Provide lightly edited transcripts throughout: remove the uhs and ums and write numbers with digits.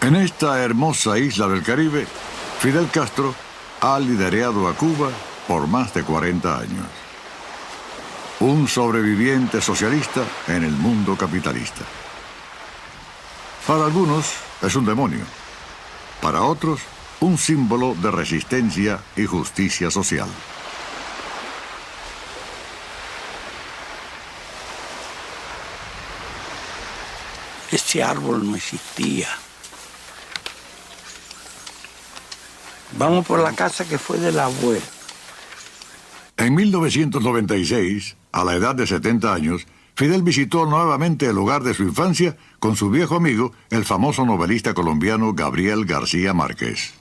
En esta hermosa isla del Caribe, Fidel Castro ha liderado a Cuba por más de 40 años. Un sobreviviente socialista en el mundo capitalista. Para algunos es un demonio. Para otros, un símbolo de resistencia y justicia social. Ese árbol no existía. Vamos por la casa que fue del abuelo. En 1996, a la edad de 70 años, Fidel visitó nuevamente el hogar de su infancia con su viejo amigo, el famoso novelista colombiano Gabriel García Márquez.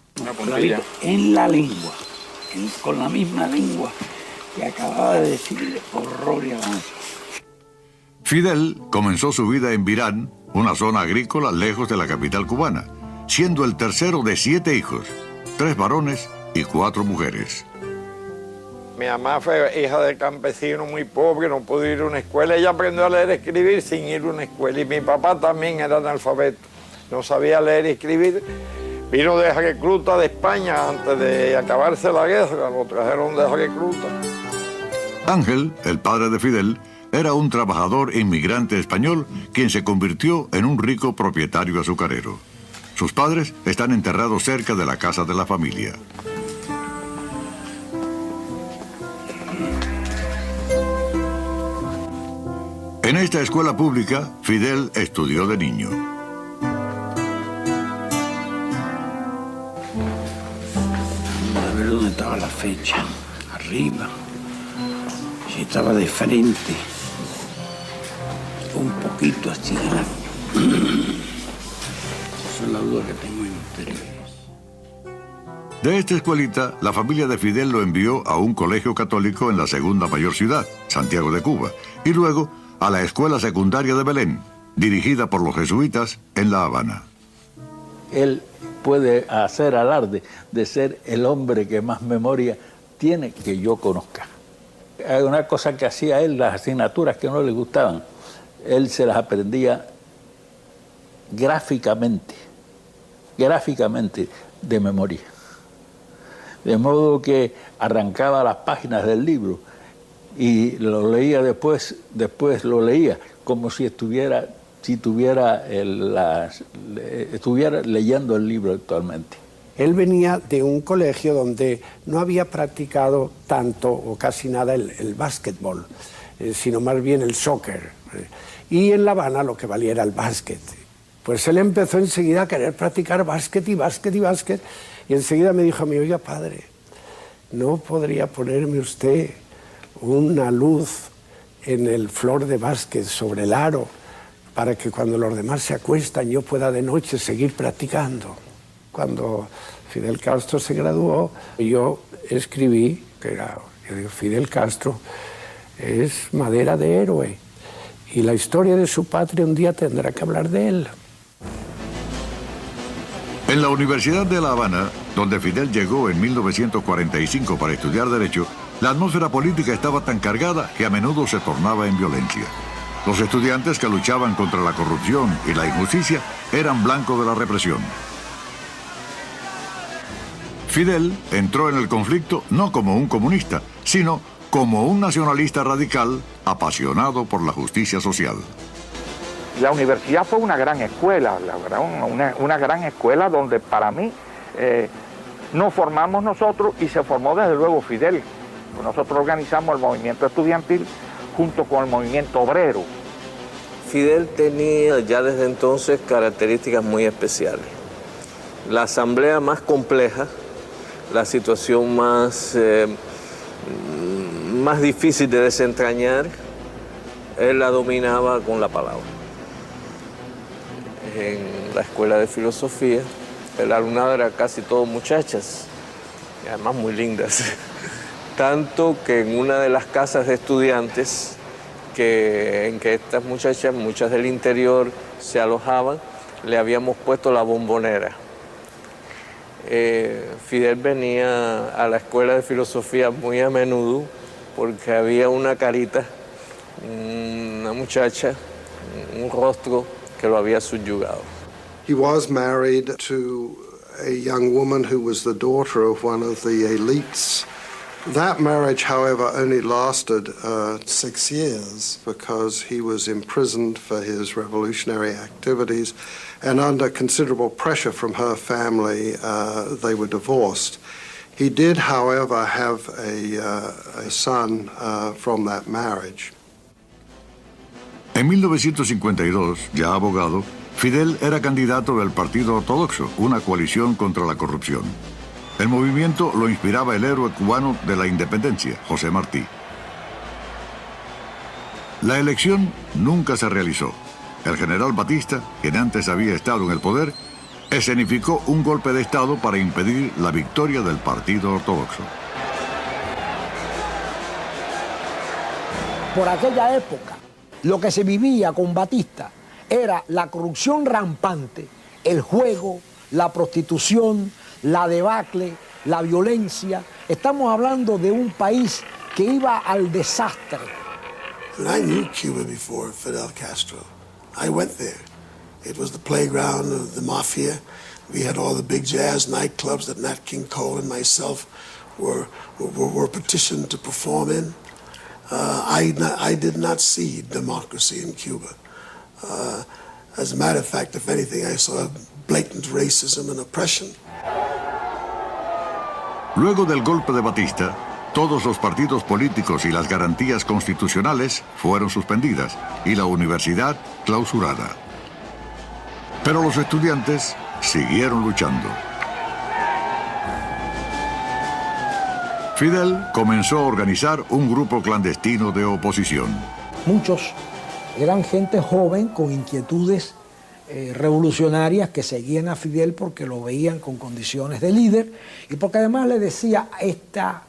En la lengua, con la misma lengua que acababa de decirle horror y avance. Fidel comenzó su vida en Virán, una zona agrícola lejos de la capital cubana, siendo el tercero de 7 hijos, 3 varones y 4 mujeres. Mi mamá fue hija de campesino muy pobre, no pudo ir a una escuela. Ella aprendió a leer y escribir sin ir a una escuela. Y mi papá también era analfabeto, no sabía leer y escribir. Vino de recluta de España antes de acabarse la guerra, lo trajeron de recluta. Ángel, el padre de Fidel, era un trabajador inmigrante español quien se convirtió en un rico propietario azucarero. Sus padres están enterrados cerca de la casa de la familia. En esta escuela pública, Fidel estudió de niño. A ver dónde estaba la fecha. Arriba. Si estaba de frente. Un poquito así. Esa es la duda que tengo interior. De esta escuelita, la familia de Fidel lo envió a un colegio católico en la segunda mayor ciudad, Santiago de Cuba, y luego a la escuela secundaria de Belén, dirigida por los jesuitas en La Habana. Él puede hacer alarde de ser el hombre que más memoria tiene que yo conozca. Hay una cosa que hacía él, las asignaturas que no le gustaban, él se las aprendía gráficamente de memoria. De modo que arrancaba las páginas del libro y lo leía después lo leía como si estuviera leyendo el libro actualmente. Él venía de un colegio donde no había practicado tanto o casi nada el básquetbol, sino más bien el soccer. Y en La Habana lo que valía era el básquet. Pues él empezó enseguida a querer practicar básquet y básquet y básquet. Y enseguida me dijo a mí, oiga, padre, ¿no podría ponerme usted una luz en el flor de básquet sobre el aro para que cuando los demás se acuestan yo pueda de noche seguir practicando? Cuando Fidel Castro se graduó, yo escribí, yo digo, Fidel Castro es madera de héroe y la historia de su patria un día tendrá que hablar de él. En la Universidad de La Habana, donde Fidel llegó en 1945 para estudiar Derecho, la atmósfera política estaba tan cargada que a menudo se tornaba en violencia. Los estudiantes que luchaban contra la corrupción y la injusticia eran blanco de la represión. Fidel entró en el conflicto no como un comunista, sino como un nacionalista radical apasionado por la justicia social. La universidad fue una gran escuela, una gran escuela donde para mí nos formamos nosotros y se formó desde luego Fidel. Nosotros organizamos el movimiento estudiantil junto con el movimiento obrero. Fidel tenía ya desde entonces características muy especiales. La asamblea más compleja, la situación más difícil de desentrañar, él la dominaba con la palabra. En la escuela de filosofía, el alumnado era casi todo muchachas, y además muy lindas. Tanto que en una de las casas de estudiantes en que estas muchachas, muchas del interior, se alojaban, le habíamos puesto la bombonera. Fidel venía a la escuela de filosofía muy a menudo porque había una carita, una muchacha, un rostro que lo había subyugado. He was married to a young woman who was the daughter of one of the elites. That marriage, however, only lasted 6 years because he was imprisoned for his revolutionary activities, and under considerable pressure from her family, they were divorced. He did, however, have a son from that marriage. En 1952, ya abogado, Fidel era candidato del Partido Ortodoxo, una coalición contra la corrupción. El movimiento lo inspiraba el héroe cubano de la independencia, José Martí. La elección nunca se realizó. El general Batista, quien antes había estado en el poder, escenificó un golpe de Estado para impedir la victoria del Partido Ortodoxo. Por aquella época, lo que se vivía con Batista era la corrupción rampante, el juego, la prostitución, la debacle, la violencia. Estamos hablando de un país que iba al desastre. And I knew Cuba before Fidel Castro. I went there. It was the playground of the mafia. We had all the big jazz nightclubs that Nat King Cole and myself were petitioned to perform in. I did not see democracy in Cuba. As a matter of fact, if anything, I saw blatant racism and oppression. Luego del golpe de Batista, todos los partidos políticos y las garantías constitucionales fueron suspendidas y la universidad clausurada. Pero los estudiantes siguieron luchando. Fidel comenzó a organizar un grupo clandestino de oposición. Muchos eran gente joven con inquietudes revolucionarias que seguían a Fidel porque lo veían con condiciones de líder y porque además le decía, esta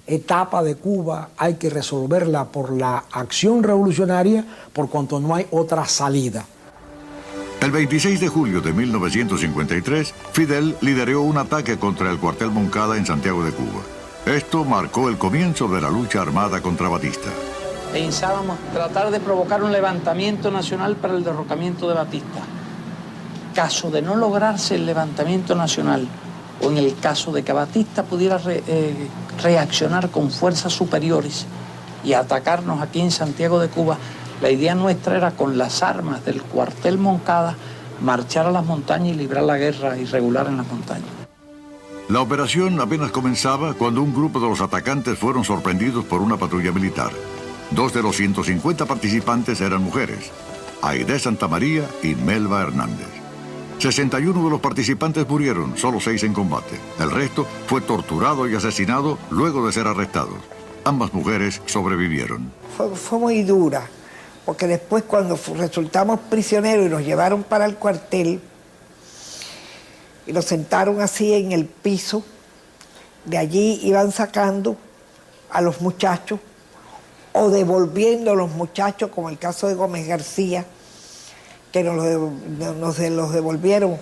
etapa de Cuba hay que resolverla por la acción revolucionaria por cuanto no hay otra salida. El 26 de julio de 1953, Fidel lideró un ataque contra el cuartel Moncada en Santiago de Cuba. Esto marcó el comienzo de la lucha armada contra Batista. Pensábamos tratar de provocar un levantamiento nacional para el derrocamiento de Batista. Caso de no lograrse el levantamiento nacional, o en el caso de que Batista pudiera reaccionar con fuerzas superiores y atacarnos aquí en Santiago de Cuba, la idea nuestra era con las armas del cuartel Moncada marchar a las montañas y librar la guerra irregular en las montañas. La operación apenas comenzaba cuando un grupo de los atacantes fueron sorprendidos por una patrulla militar. 2 de los 150 participantes eran mujeres, Aide Santamaría y Melba Hernández. 61 de los participantes murieron, solo 6 en combate. El resto fue torturado y asesinado luego de ser arrestados. Ambas mujeres sobrevivieron. Fue muy dura, porque después cuando resultamos prisioneros y nos llevaron para el cuartel y nos sentaron así en el piso, de allí iban sacando a los muchachos o devolviendo a los muchachos, como el caso de Gómez García, que nos los devolvieron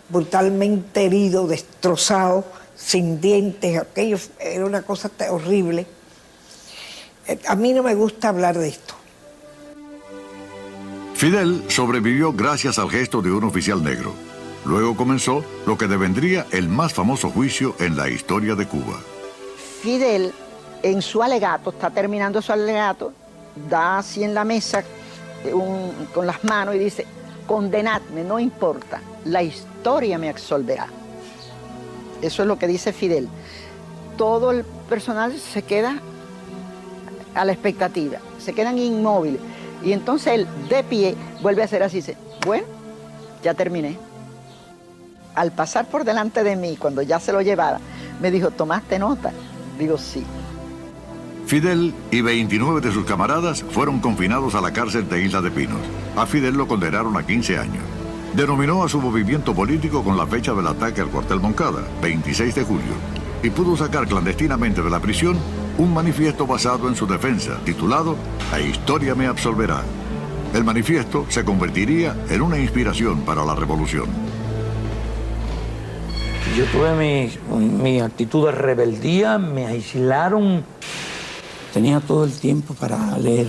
brutalmente heridos, destrozados, sin dientes. Aquello era una cosa horrible. A mí no me gusta hablar de esto. Fidel sobrevivió gracias al gesto de un oficial negro. Luego comenzó lo que devendría el más famoso juicio en la historia de Cuba. Fidel, en su alegato, está terminando su alegato, da así en la mesa con las manos y dice: condenadme, no importa, la historia me absolverá. Eso es lo que dice Fidel. Todo el personal se queda a la expectativa, se quedan inmóviles. Y entonces él, de pie, vuelve a hacer así, dice: bueno, ya terminé. Al pasar por delante de mí, cuando ya se lo llevara, me dijo: ¿tomaste nota? Digo: sí. Fidel y 29 de sus camaradas fueron confinados a la cárcel de Isla de Pinos. A Fidel lo condenaron a 15 años. Denominó a su movimiento político con la fecha del ataque al cuartel Moncada, 26 de julio, y pudo sacar clandestinamente de la prisión un manifiesto basado en su defensa, titulado La historia me absolverá. El manifiesto se convertiría en una inspiración para la revolución. Yo tuve mi actitud de rebeldía, me aislaron. Tenía todo el tiempo para leer.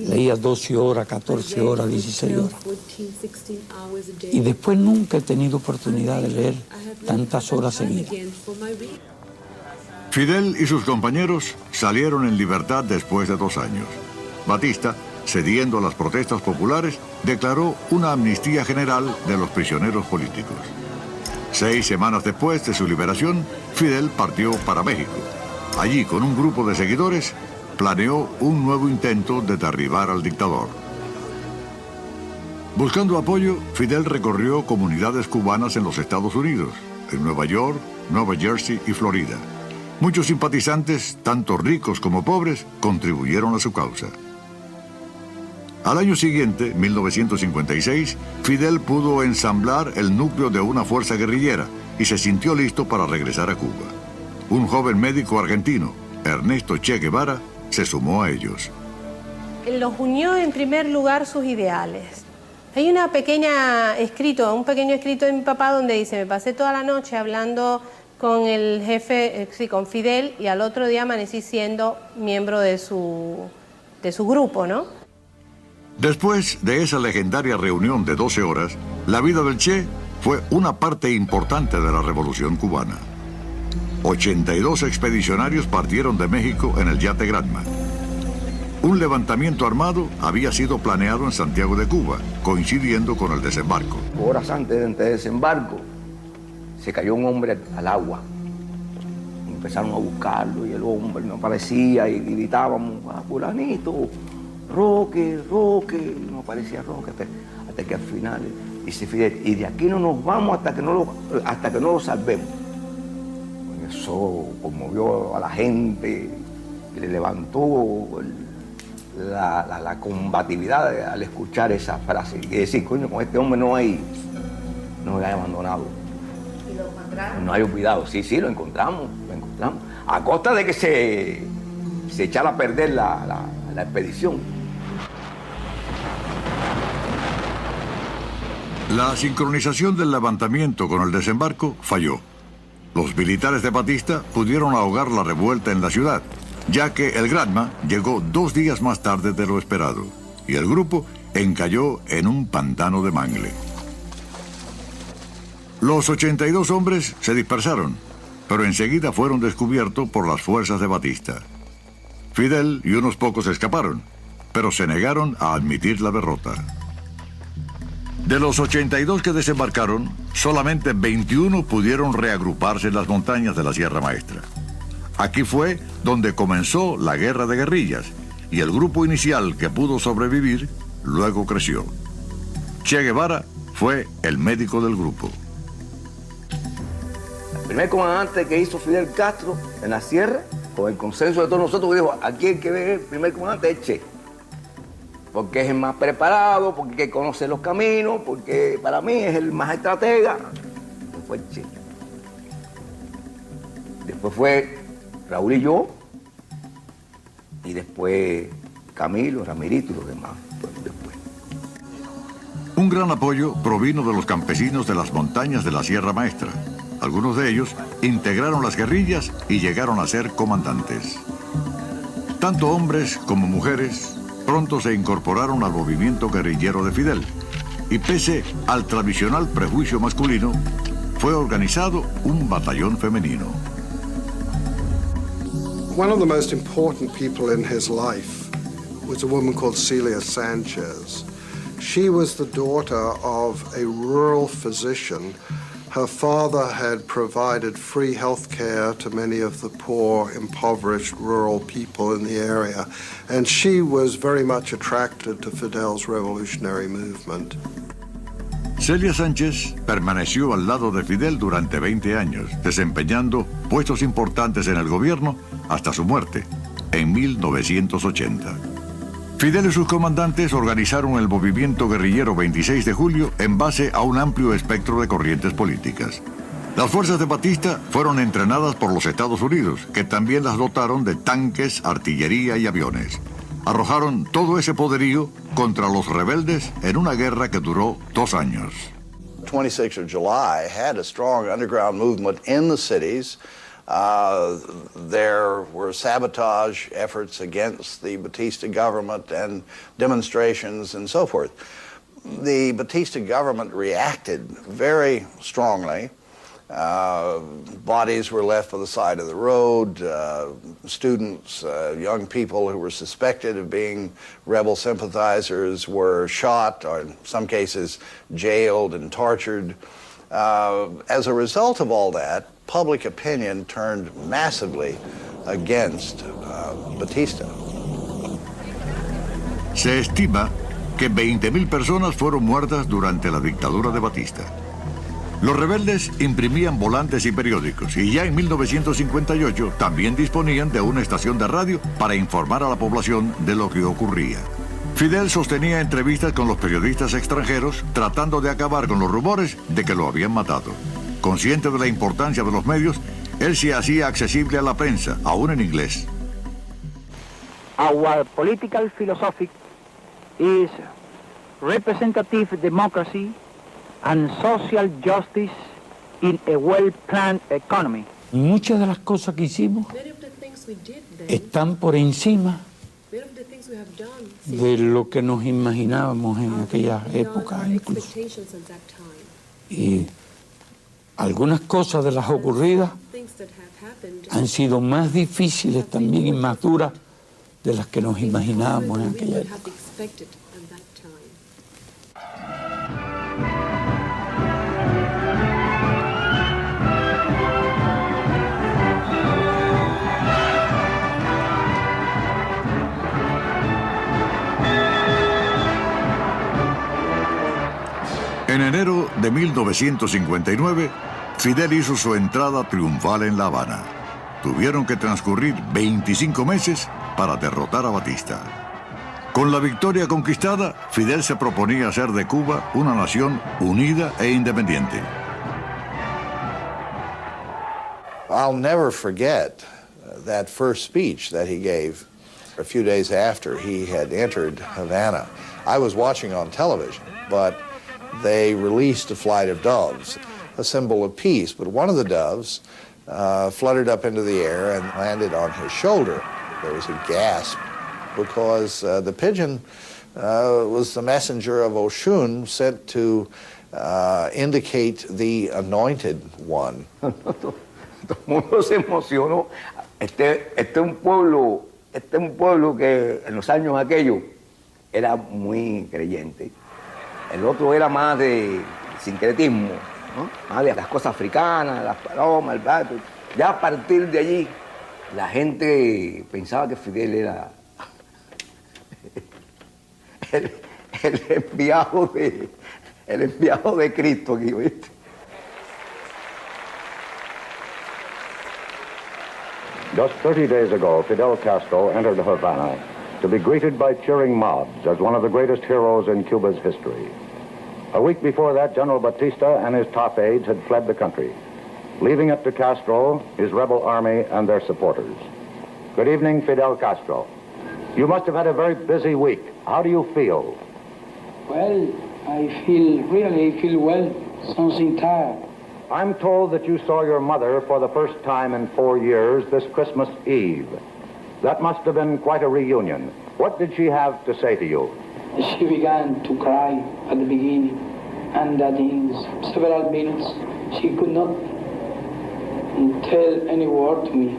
Leía 12 horas, 14 horas, 16 horas. Y después nunca he tenido oportunidad de leer tantas horas seguidas. Fidel y sus compañeros salieron en libertad después de 2 años. Batista, cediendo a las protestas populares, declaró una amnistía general de los prisioneros políticos. 6 semanas después de su liberación, Fidel partió para México. Allí, con un grupo de seguidores, planeó un nuevo intento de derribar al dictador. Buscando apoyo, Fidel recorrió comunidades cubanas en los Estados Unidos, en Nueva York, Nueva Jersey y Florida. Muchos simpatizantes, tanto ricos como pobres, contribuyeron a su causa. Al año siguiente, 1956, Fidel pudo ensamblar el núcleo de una fuerza guerrillera y se sintió listo para regresar a Cuba. Un joven médico argentino, Ernesto Che Guevara, se sumó a ellos. Los unió en primer lugar sus ideales. Hay un pequeño escrito de mi papá donde dice: me pasé toda la noche hablando con el jefe, con Fidel, y al otro día amanecí siendo miembro de su grupo, ¿no? Después de esa legendaria reunión de 12 horas, la vida del Che fue una parte importante de la Revolución cubana. 82 expedicionarios partieron de México en el yate Granma. Un levantamiento armado había sido planeado en Santiago de Cuba, coincidiendo con el desembarco. Horas antes del desembarco, se cayó un hombre al agua. Empezaron a buscarlo y el hombre no aparecía y gritábamos: a fulanito, Roque, Roque, y no aparecía Roque, hasta que al final dice Fidel: y de aquí no nos vamos hasta que no lo salvemos. Eso conmovió a la gente y le levantó la combatividad al escuchar esa frase y decir: coño, con este hombre no hay abandonado. ¿Y lo encontraron? No hay olvidado. Sí, lo encontramos. A costa de que se echara a perder la expedición. La sincronización del levantamiento con el desembarco falló. Los militares de Batista pudieron ahogar la revuelta en la ciudad, ya que el Granma llegó 2 días más tarde de lo esperado, y el grupo encalló en un pantano de mangle. Los 82 hombres se dispersaron, pero enseguida fueron descubiertos por las fuerzas de Batista. Fidel y unos pocos escaparon, pero se negaron a admitir la derrota. De los 82 que desembarcaron, solamente 21 pudieron reagruparse en las montañas de la Sierra Maestra. Aquí fue donde comenzó la guerra de guerrillas, y el grupo inicial que pudo sobrevivir luego creció. Che Guevara fue el médico del grupo. El primer comandante que hizo Fidel Castro en la sierra, con el consenso de todos nosotros, dijo: aquí el que ve el primer comandante es Che. Porque es el más preparado, porque conoce los caminos, porque para mí es el más estratega. Fue Che. Después fue Raúl y yo, y después Camilo, Ramirito y los demás. Después. Un gran apoyo provino de los campesinos de las montañas de la Sierra Maestra. Algunos de ellos integraron las guerrillas y llegaron a ser comandantes. Tanto hombres como mujeres pronto se incorporaron al movimiento guerrillero de Fidel, y pese al tradicional prejuicio masculino, fue organizado un batallón femenino. One of the most important people in his life was a woman called Celia Sanchez. She was the daughter of a rural physician. Her father had provided free health care to many of the poor, impoverished rural people in the area, and she was very much attracted to Fidel's revolutionary movement. Celia Sánchez permaneció al lado de Fidel durante 20 años, desempeñando puestos importantes en el gobierno hasta su muerte, en 1980. Fidel y sus comandantes organizaron el movimiento guerrillero 26 de julio en base a un amplio espectro de corrientes políticas. Las fuerzas de Batista fueron entrenadas por los Estados Unidos, que también las dotaron de tanques, artillería y aviones. Arrojaron todo ese poderío contra los rebeldes en una guerra que duró 2 años. 26th of July had a strong underground movement in the cities. There were sabotage efforts against the Batista government and demonstrations and so forth. The Batista government reacted very strongly. Bodies were left by the side of the road. Students, young people who were suspected of being rebel sympathizers were shot, or in some cases jailed and tortured. As a result of all that, public opinion turned massively against Batista. Se estima que 20.000 personas fueron muertas durante la dictadura de Batista. Los rebeldes imprimían volantes y periódicos y ya en 1958 también disponían de una estación de radio para informar a la población de lo que ocurría. Fidel sostenía entrevistas con los periodistas extranjeros tratando de acabar con los rumores de que lo habían matado. Consciente de la importancia de los medios, él se hacía accesible a la prensa, aún en inglés. Our political philosophy is representative democracy and social justice in a well-planned economy. Muchas de las cosas que hicimos están por encima de lo que nos imaginábamos en aquella época incluso. Y algunas cosas de las ocurridas han sido más difíciles también y más duras de las que nos imaginábamos en aquella época. En enero de 1959, Fidel hizo su entrada triunfal en La Habana. Tuvieron que transcurrir 25 meses para derrotar a Batista. Con la victoria conquistada, Fidel se proponía hacer de Cuba una nación unida e independiente. I'll never forget that first speech that he gave a few days after he had entered Havana. I was watching on television, but they released a flight of doves, a symbol of peace. But one of the doves fluttered up into the air and landed on his shoulder. There was a gasp because the pigeon was the messenger of Oshun sent to indicate the anointed one. Todo el mundo se emocionó. Este es un pueblo que en los años aquellos era muy creyente. El otro era más de sincretismo, ¿no? Más de las cosas africanas, las palomas, el pato. Ya a partir de allí, la gente pensaba que Fidel era el enviado de Cristo aquí, ¿viste? Just 30 days ago, Fidel Castro entered Havana to be greeted by cheering mobs as one of the greatest heroes in Cuba's history. A week before that, General Batista and his top aides had fled the country, leaving it to Castro, his rebel army, and their supporters. Good evening, Fidel Castro. You must have had a very busy week. How do you feel? Well, I feel well, something tired. I'm told that you saw your mother for the first time in 4 years this Christmas Eve. That must have been quite a reunion. What did she have to say to you? She began to cry at the beginning, and that in several minutes she could not tell any word to me.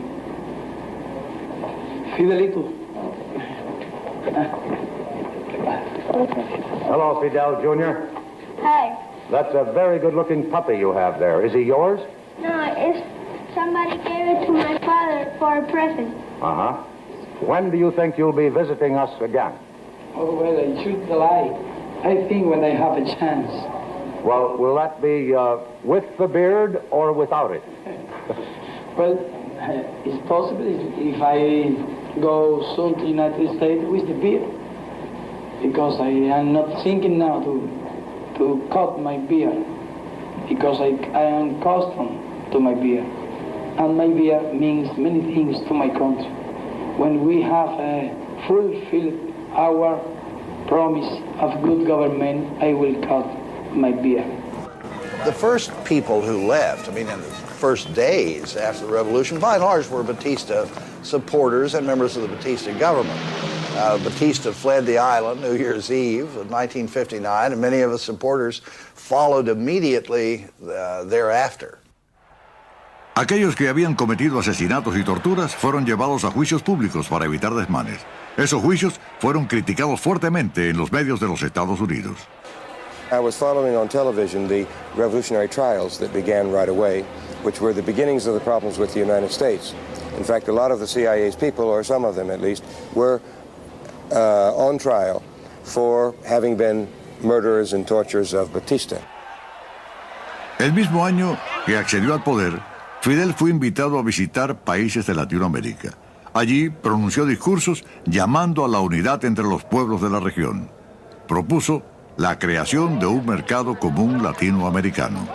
Fidelito. Hello, Fidel Jr. Hi. That's a very good-looking puppy you have there. Is he yours? No, somebody gave it to my father for a present. Uh-huh. When do you think you'll be visiting us again? Oh, well, I should lie. I think when I have a chance. Well, will that be with the beard or without it? Well, it's possible if I go soon to the United States with the beard. Because I am not thinking now to cut my beard. Because I am accustomed to my beard. And my beard means many things to my country. When we have fulfilled our promise of good government, I will cut my beard. The first people who left, I mean, first days after the revolution, by and large, were Batista supporters and members of the Batista government. Batista fled the island New Year's Eve of 1959, and many of his supporters followed immediately thereafter. Aquellos que habían cometido asesinatos y torturas fueron llevados a juicios públicos para evitar desmanes. Esos juicios fueron criticados fuertemente en los medios de los Estados Unidos. I was following on television the revolutionary trials that began right away, which were the beginnings of the problems with the United States. In fact, a lot of the CIA's people, or some of them at least, were on trial for having been murderers and torturers of Batista. El mismo año que accedió al poder, Fidel fue invitado a visitar países de Latinoamérica. Allí pronunció discursos llamando a la unidad entre los pueblos de la región. Propuso la creación de un mercado común latinoamericano.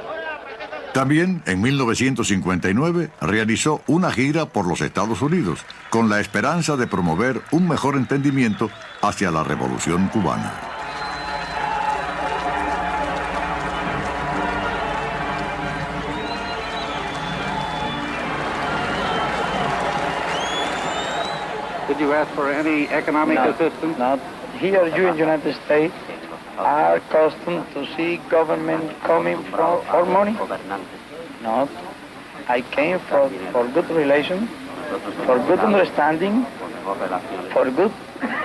También, en 1959, realizó una gira por los Estados Unidos con la esperanza de promover un mejor entendimiento hacia la Revolución cubana. Did you ask for any economic assistance? Not here. You in the United States are accustomed to see government coming for money. No, I came for good relations, for good understanding, for good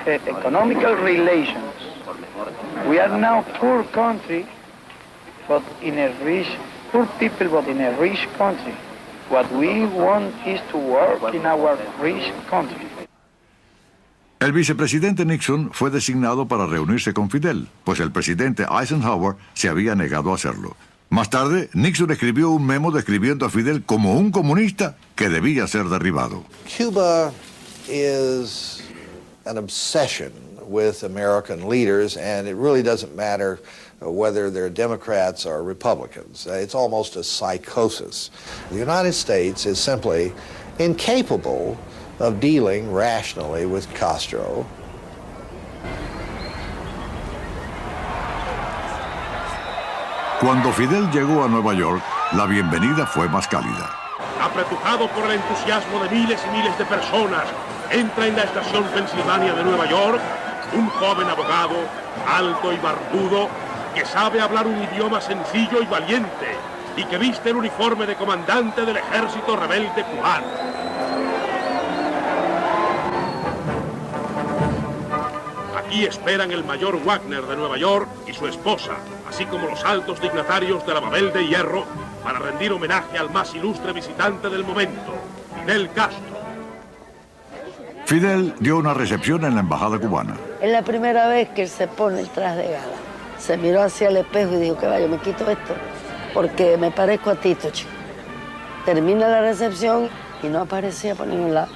economical relations. We are now poor country, but in a rich, poor people, but in a rich country. What we want is to work in our rich country. El vicepresidente Nixon fue designado para reunirse con Fidel, pues el presidente Eisenhower se había negado a hacerlo. Más tarde, Nixon escribió un memo describiendo a Fidel como un comunista que debía ser derribado. Cuba is an obsession with American leaders, and it really doesn't matter whether they're Democrats or Republicans. It's almost a psychosis. The United States is simply incapable of dealing rationally with Castro. Cuando Fidel llegó a Nueva York, la bienvenida fue más cálida. Apretujado por el entusiasmo de miles y miles de personas, entra en la estación Pensilvania de Nueva York un joven abogado, alto y barbudo, que sabe hablar un idioma sencillo y valiente y que viste el uniforme de comandante del ejército rebelde cubano. Aquí esperan el mayor Wagner de Nueva York y su esposa, así como los altos dignatarios de la Babel de Hierro, para rendir homenaje al más ilustre visitante del momento, Fidel Castro. Fidel dio una recepción en la embajada cubana. Es la primera vez que él se pone el traje de gala. Se miró hacia el espejo y dijo que vaya, me quito esto porque me parezco a Tito, chico. Termina la recepción y no aparecía por ningún lado.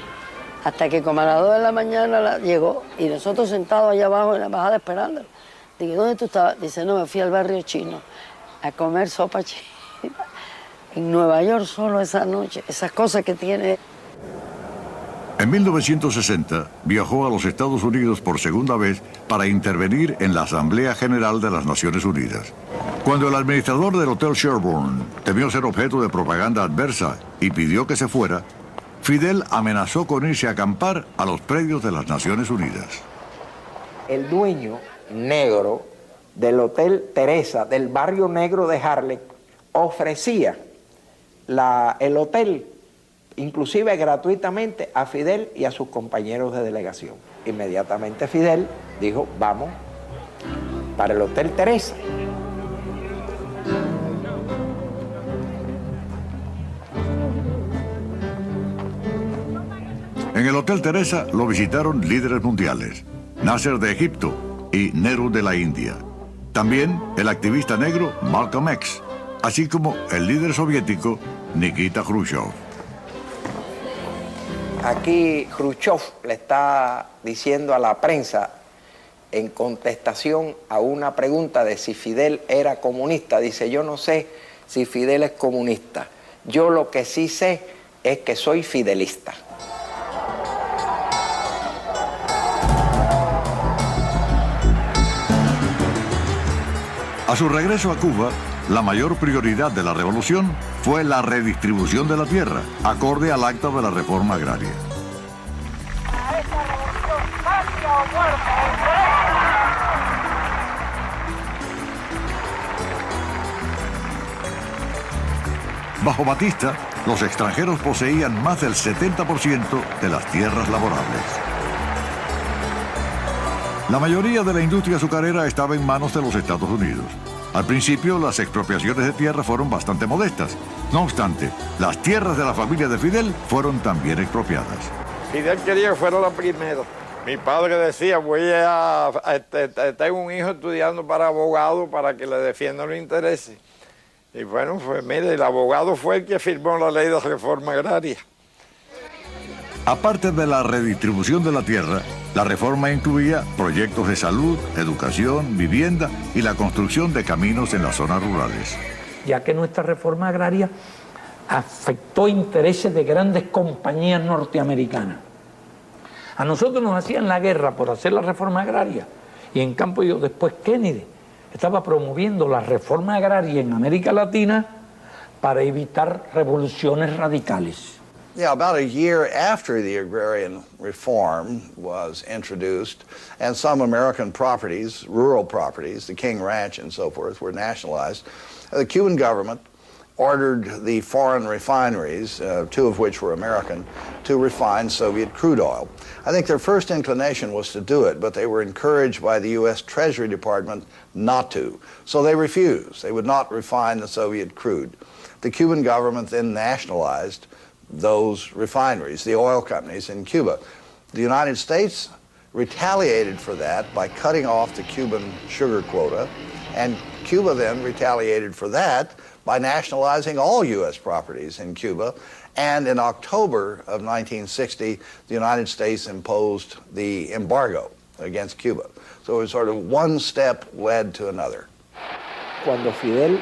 Hasta que como a las 2 de la mañana llegó y nosotros sentados allá abajo en la embajada esperándolo. Digo, ¿dónde tú estabas? Dice, no, me fui al barrio chino a comer sopa china. En Nueva York solo esa noche, esas cosas que tiene. En 1960 viajó a los Estados Unidos por segunda vez para intervenir en la Asamblea General de las Naciones Unidas. Cuando el administrador del Hotel Sherbourne temió ser objeto de propaganda adversa y pidió que se fuera, Fidel amenazó con irse a acampar a los predios de las Naciones Unidas. El dueño negro del Hotel Teresa, del barrio negro de Harlem, ofrecía el hotel, inclusive gratuitamente, a Fidel y a sus compañeros de delegación. Inmediatamente Fidel dijo, vamos para el Hotel Teresa. En el Hotel Teresa lo visitaron líderes mundiales, Nasser de Egipto y Nehru de la India. También el activista negro Malcolm X, así como el líder soviético Nikita Khrushchev. Aquí Khrushchev le está diciendo a la prensa, en contestación a una pregunta de si Fidel era comunista, dice, yo no sé si Fidel es comunista, yo lo que sí sé es que soy fidelista. A su regreso a Cuba, la mayor prioridad de la revolución fue la redistribución de la tierra, acorde al acta de la reforma agraria. Bajo Batista, los extranjeros poseían más del 70% de las tierras laborables. La mayoría de la industria azucarera estaba en manos de los Estados Unidos. Al principio, las expropiaciones de tierra fueron bastante modestas. No obstante, las tierras de la familia de Fidel fueron también expropiadas. Fidel quería que fuera la primera. Mi padre decía, tengo un hijo estudiando para abogado para que le defienda los intereses. Y bueno, pues mire, el abogado fue el que firmó la ley de reforma agraria. Aparte de la redistribución de la tierra, la reforma incluía proyectos de salud, educación, vivienda y la construcción de caminos en las zonas rurales. Ya que nuestra reforma agraria afectó intereses de grandes compañías norteamericanas. A nosotros nos hacían la guerra por hacer la reforma agraria y en cambio después Kennedy estaba promoviendo la reforma agraria en América Latina para evitar revoluciones radicales. Yeah, about a year after the agrarian reform was introduced, and some American properties, rural properties, the King Ranch and so forth, were nationalized, the Cuban government ordered the foreign refineries, two of which were American, to refine Soviet crude oil. I think their first inclination was to do it, but they were encouraged by the U.S. Treasury Department not to. So they refused. They would not refine the Soviet crude. The Cuban government then nationalized those refineries, the oil companies in Cuba. The United States retaliated for that by cutting off the Cuban sugar quota, and Cuba then retaliated for that by nationalizing all U.S. properties in Cuba. And in October of 1960, the United States imposed the embargo against Cuba. So it was sort of one step led to another. Cuando Fidel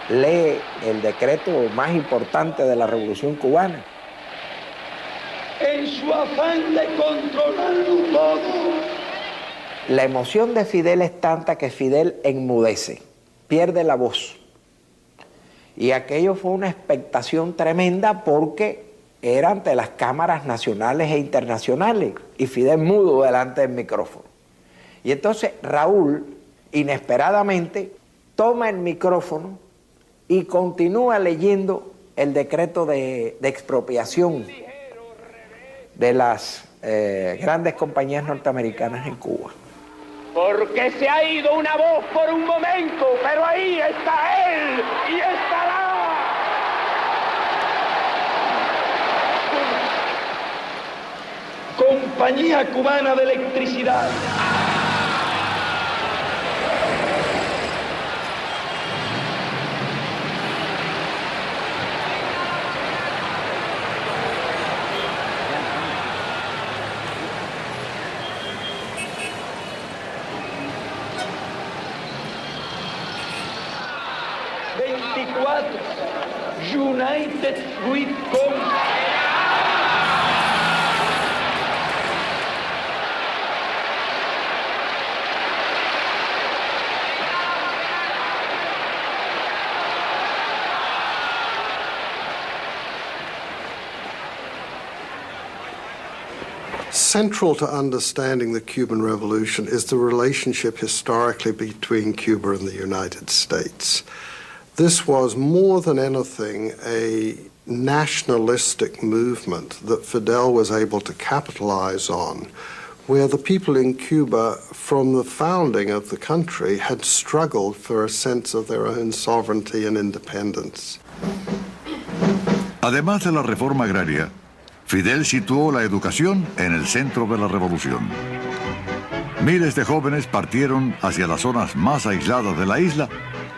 lee el decreto más importante de la Revolución Cubana, en su afán de controlarlo todo, la emoción de Fidel es tanta que Fidel enmudece, pierde la voz. Y aquello fue una expectación tremenda porque era ante las cámaras nacionales e internacionales y Fidel mudo delante del micrófono. Y entonces Raúl, inesperadamente, toma el micrófono y continúa leyendo el decreto de expropiación de las grandes compañías norteamericanas en Cuba. Porque se ha ido una voz por un momento, pero ahí está él y estará. Compañía Cubana de Electricidad. United Fruit Company. Central to understanding the Cuban Revolution is the relationship historically between Cuba and the United States. This was more than anything a nationalistic movement that Fidel was able to capitalize on, where the people in Cuba, from the founding of the country, had struggled for a sense of their own sovereignty and independence. Además de la reforma agraria, Fidel situó la educación en el centro de la revolución. Miles de jóvenes partieron hacia las zonas más aisladas de la isla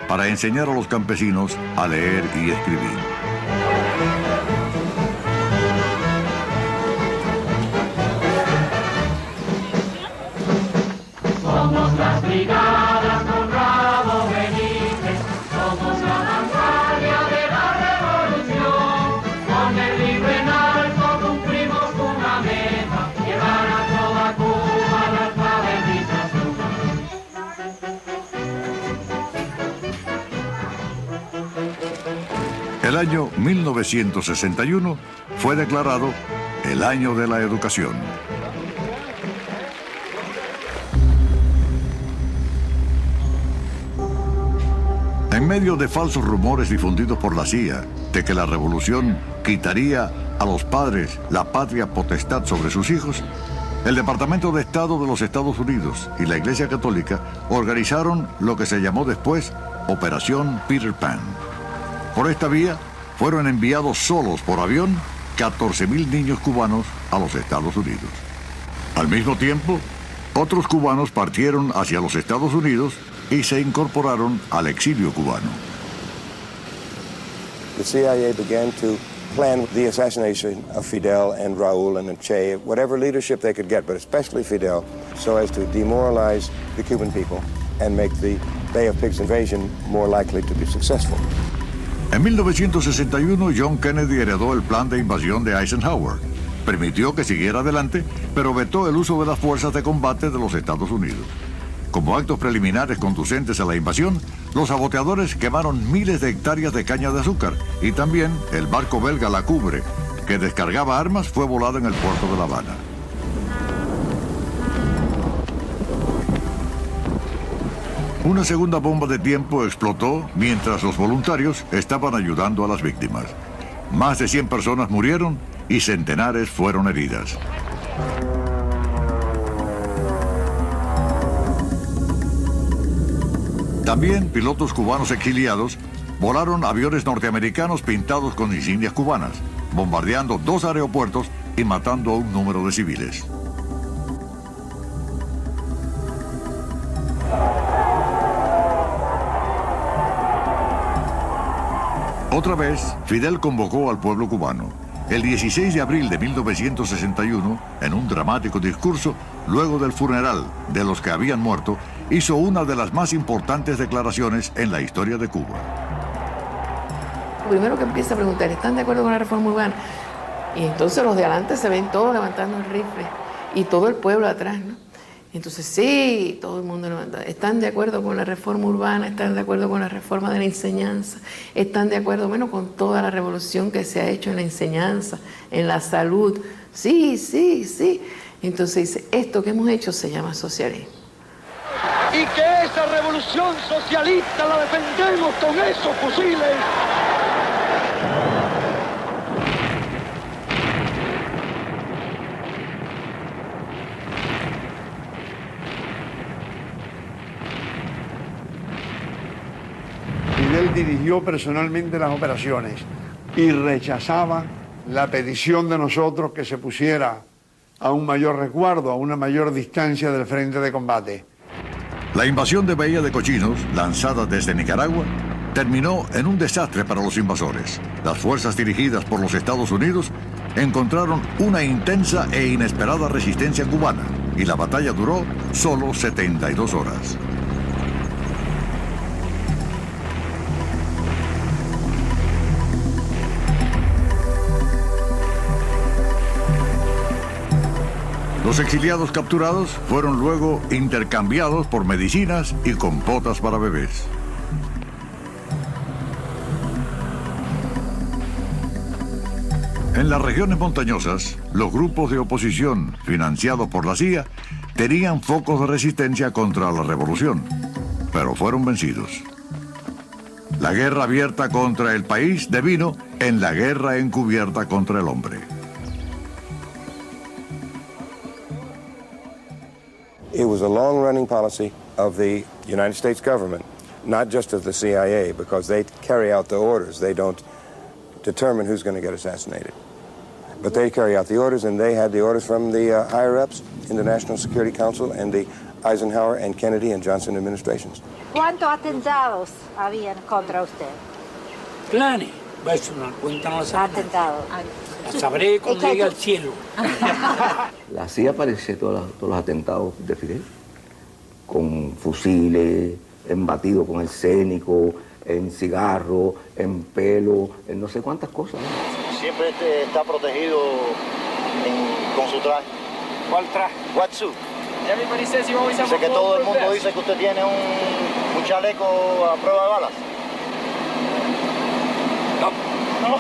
para enseñar a los campesinos a leer y escribir. Somos las brigadas con Rabo Benítez, somos la vanguardia de la revolución. Con el libro en alto cumplimos una meta, llevar a toda Cuba la alfabetización. El año 1961 fue declarado el año de la educación. En medio de falsos rumores difundidos por la CIA de que la revolución quitaría a los padres la patria potestad sobre sus hijos, el Departamento de Estado de los Estados Unidos y la Iglesia Católica organizaron lo que se llamó después Operación Peter Pan. Por esta vía fueron enviados solos por avión 14.000 niños cubanos a los Estados Unidos. Al mismo tiempo, otros cubanos partieron hacia los Estados Unidos y se incorporaron al exilio cubano. The CIA began to plan the assassination of Fidel and Raúl and Che, whatever leadership they could get, but especially Fidel, so as to demoralize the Cuban people and make the Bay of Pigs invasion more likely to be successful. En 1961, John Kennedy heredó el plan de invasión de Eisenhower. Permitió que siguiera adelante, pero vetó el uso de las fuerzas de combate de los Estados Unidos. Como actos preliminares conducentes a la invasión, los saboteadores quemaron miles de hectáreas de caña de azúcar y también el barco belga La Cubre, que descargaba armas, fue volado en el puerto de La Habana. Una segunda bomba de tiempo explotó mientras los voluntarios estaban ayudando a las víctimas. Más de 100 personas murieron y centenares fueron heridas. También pilotos cubanos exiliados volaron aviones norteamericanos pintados con insignias cubanas, bombardeando 2 aeropuertos y matando a un número de civiles. Otra vez, Fidel convocó al pueblo cubano. El 16 de abril de 1961, en un dramático discurso, luego del funeral de los que habían muerto, hizo una de las más importantes declaraciones en la historia de Cuba. Primero que empieza a preguntar, ¿están de acuerdo con la reforma urbana? Y entonces los de adelante se ven todos levantando el rifle y todo el pueblo atrás, ¿no? Entonces sí, todo el mundo levanta. ¿Están de acuerdo con la reforma urbana? ¿Están de acuerdo con la reforma de la enseñanza? ¿Están de acuerdo, bueno, con toda la revolución que se ha hecho en la enseñanza, en la salud? Sí, sí, sí. Entonces dice, esto que hemos hecho se llama socialismo. Y que esa revolución socialista la defendemos con esos fusiles. Fidel dirigió personalmente las operaciones y rechazaba la petición de nosotros que se pusiera a un mayor resguardo, a una mayor distancia del frente de combate. La invasión de Bahía de Cochinos, lanzada desde Nicaragua, terminó en un desastre para los invasores. Las fuerzas dirigidas por los Estados Unidos encontraron una intensa e inesperada resistencia cubana y la batalla duró solo 72 horas. Los exiliados capturados fueron luego intercambiados por medicinas y compotas para bebés. En las regiones montañosas, los grupos de oposición financiados por la CIA tenían focos de resistencia contra la revolución, pero fueron vencidos. La guerra abierta contra el país devino en la guerra encubierta contra el hombre. It was a long-running policy of the United States government, not just of the CIA, because they carry out the orders. They don't determine who's going to get assassinated. But they carry out the orders, and they had the orders from the higher-ups in the National Security Council and the Eisenhower and Kennedy and Johnson administrations. ¿Cuántos atentados habían contra usted? Planes. Eso no cuenta, no lo sabe. Atentados. La sabré cuando llegue al cielo. La CIA aparece todos los atentados de Fidel, con fusiles, embatidos con arsénico, en cigarro, en pelo, en no sé cuántas cosas. Siempre está protegido con su traje. ¿Cuál traje? Wetsuit. Everybody says you always have Sé que a todo el mundo bulletproof dice que usted tiene un chaleco a prueba de balas. vest. ¿no?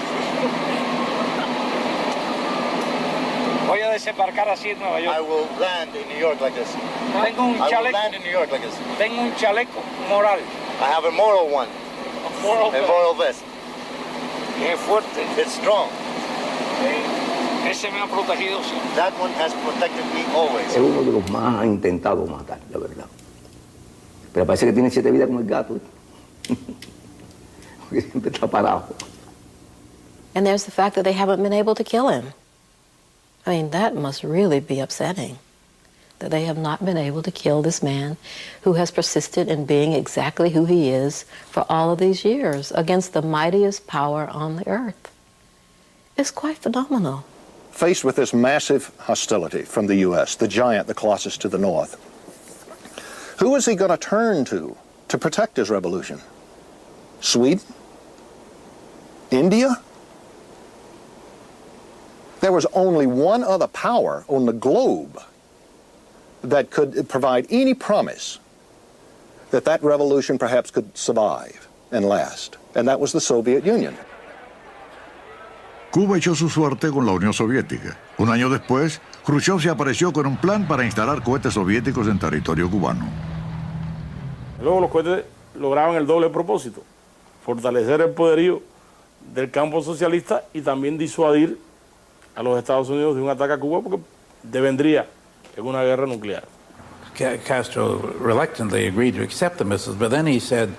Voy a desembarcar así en Nueva York. I will land in New York like this. Tengo un I will chaleco. land in New York like this. Tengo un chaleco moral. I have a moral one. A moral A moral vest. Qué fuerte. It's strong. Ese me ha protegido siempre. That one has protected me always. Es uno de los más ha intentado matar, la verdad. Pero parece que tiene 7 vidas como el gato. Porque siempre está parado. And there's the fact that they haven't been able to kill him. I mean, that must really be upsetting, that they have not been able to kill this man who has persisted in being exactly who he is for all of these years against the mightiest power on the earth. It's quite phenomenal. Faced with this massive hostility from the U.S., the giant, the Colossus to the north, who is he going to turn to protect his revolution? Sweden? India? There was only one other power on the globe that could provide any promise that that revolution perhaps could survive and last, and that was the Soviet Union. Cuba echó su suerte con la Unión Soviética. Un año después, Khrushchev se apareció con un plan para instalar cohetes soviéticos en territorio cubano. Luego los cohetes lograban el doble propósito: fortalecer el poderío del campo socialista y también disuadir a los Estados Unidos de un ataque a Cuba, porque devendría en una guerra nuclear. Castro reluctantly agreed to accept the missiles, but then he said,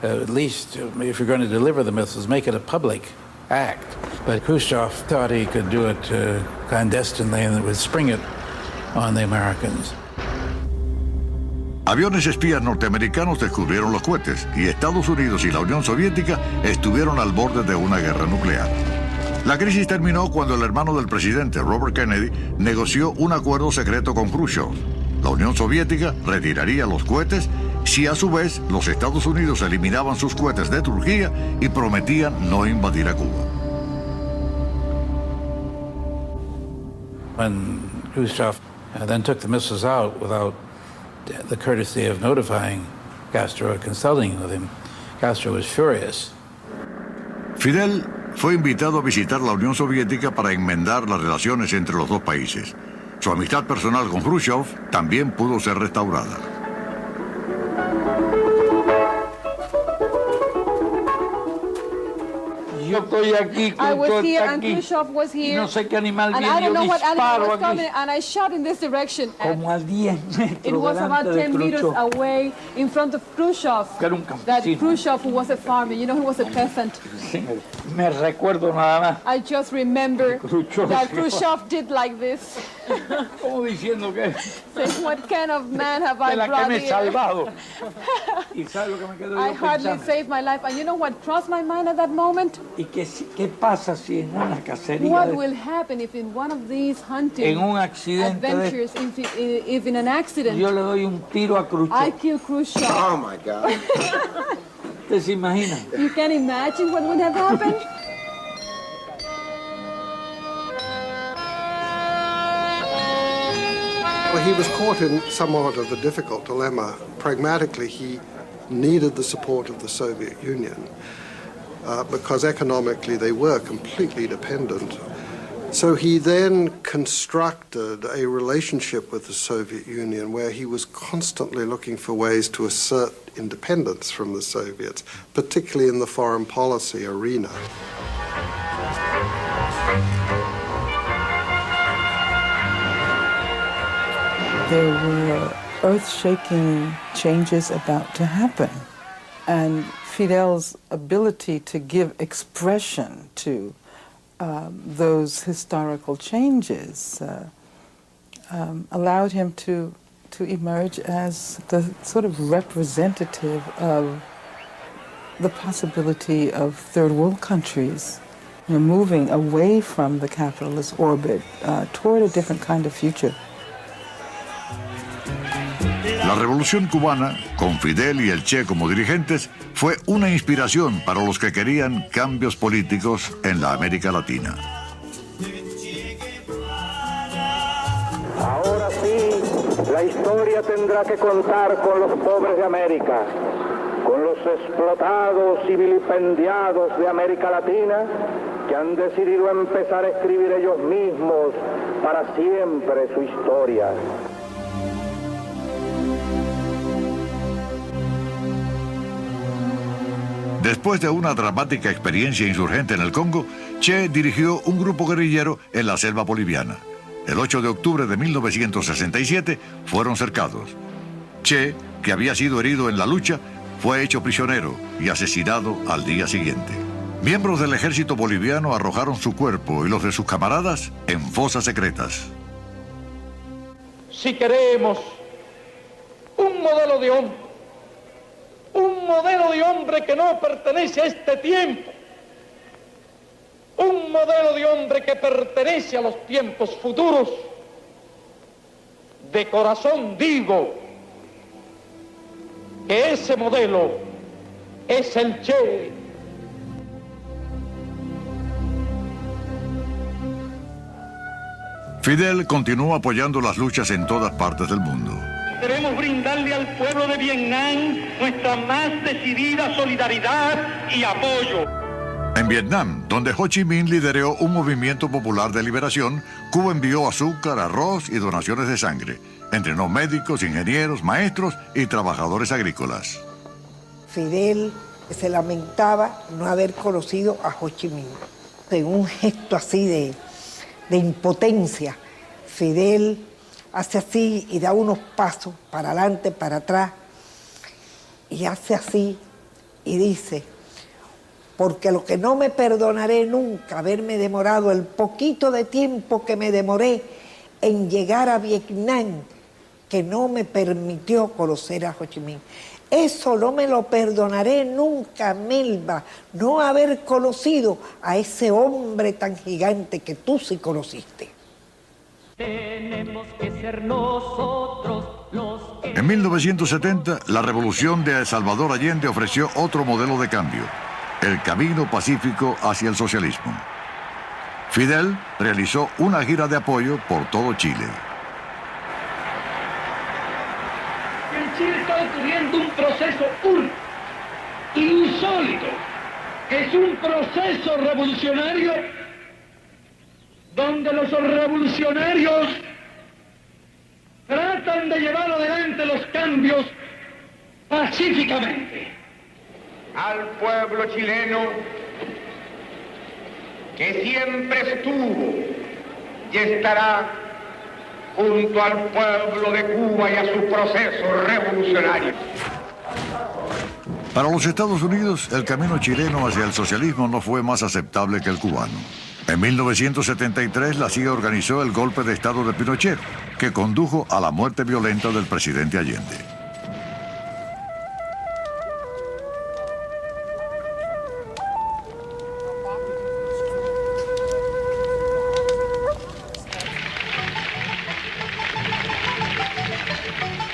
at least if you're going to deliver the missiles, make it a public act. But Khrushchev thought he could do it clandestinely and it would spring it on the Americans. Aviones espías norteamericanos descubrieron los cohetes y Estados Unidos y la Unión Soviética estuvieron al borde de una guerra nuclear. La crisis terminó cuando el hermano del presidente, Robert Kennedy, negoció un acuerdo secreto con Khrushchev. La Unión Soviética retiraría los cohetes si a su vez los Estados Unidos eliminaban sus cohetes de Turquía y prometían no invadir a Cuba. When Khrushchev then took the missiles out without the courtesy of notifying Castro or consulting with him, Castro was furious. Fidel fue invitado a visitar la Unión Soviética para enmendar las relaciones entre los dos países. Su amistad personal con Khrushchev también pudo ser restaurada. Yo estoy aquí, I was Khrushchev here está and aquí. Khrushchev was here. Y no sé qué animal And viene, I don't yo know what animal disparo was aquí. coming, and I shot in this direction. And Como a 10 metros it was about delante de 10 meters Khrushchev. away in front of Khrushchev. Que era un That campesino. Khrushchev, who was a farmer, you know, he was a peasant. Sí, me recuerdo nada más. I just remember Khrushchev. that Khrushchev did like this. Como diciendo que Saying, what kind of man have de I la que brought me he here? salvado. ¿Y sabes lo que me quedo I yo hardly pensando? saved my life. And you know what crossed my mind at that moment? ¿Y qué pasa si en una cacería, What will happen if in one of these hunting en un accidente de- adventures, if in an accident, yo le doy un tiro a I Khrushchev? kill Khrushchev? Oh my God. ¿Usted se imagina? You can imagine what would have happened? Well, he was caught in somewhat of a difficult dilemma. Pragmatically, he needed the support of the Soviet Union because economically they were completely dependent. So he then constructed a relationship with the Soviet Union where he was constantly looking for ways to assert independence from the Soviets, particularly in the foreign policy arena. There were earth-shaking changes about to happen, and Fidel's ability to give expression to those historical changes allowed him to emerge as the sort of representative of the possibility of third world countries, you know, moving away from the capitalist orbit toward a different kind of future. La Revolución Cubana, con Fidel y el Che como dirigentes, fue una inspiración para los que querían cambios políticos en la América Latina. Ahora sí, la historia tendrá que contar con los pobres de América. con los explotados y vilipendiados de América Latina que han decidido empezar a escribir ellos mismos para siempre su historia. Después de una dramática experiencia insurgente en el Congo, Che dirigió un grupo guerrillero en la selva boliviana. El 8 de octubre de 1967 fueron cercados. Che, que había sido herido en la lucha, fue hecho prisionero y asesinado al día siguiente. Miembros del ejército boliviano arrojaron su cuerpo y los de sus camaradas en fosas secretas. Si queremos un modelo de hombre que no pertenece a este tiempo, un modelo de hombre que pertenece a los tiempos futuros, de corazón digo que ese modelo es el Che. Fidel continuó apoyando las luchas en todas partes del mundo. Debemos brindarle al pueblo de Vietnam nuestra más decidida solidaridad y apoyo. En Vietnam, donde Ho Chi Minh lideró un movimiento popular de liberación, Cuba envió azúcar, arroz y donaciones de sangre. Entrenó médicos, ingenieros, maestros y trabajadores agrícolas. Fidel se lamentaba no haber conocido a Ho Chi Minh. En un gesto así de impotencia, Fidel hace así y da unos pasos para adelante, para atrás, y hace así y dice: porque lo que no me perdonaré nunca haberme demorado el poquito de tiempo que me demoré en llegar a Vietnam, que no me permitió conocer a Ho Chi Minh. Eso no me lo perdonaré nunca, Melba, no haber conocido a ese hombre tan gigante que tú sí conociste. Tenemos que ser nosotros los que... En 1970, la revolución de Salvador Allende ofreció otro modelo de cambio: el camino pacífico hacia el socialismo. Fidel realizó una gira de apoyo por todo Chile. En Chile está ocurriendo un proceso único, insólito, que es un proceso revolucionario donde los revolucionarios tratan de llevar adelante los cambios pacíficamente. Al pueblo chileno, que siempre estuvo y estará junto al pueblo de Cuba y a su proceso revolucionario. Para los Estados Unidos, el camino chileno hacia el socialismo no fue más aceptable que el cubano. En 1973, la CIA organizó el golpe de Estado de Pinochet, que condujo a la muerte violenta del presidente Allende.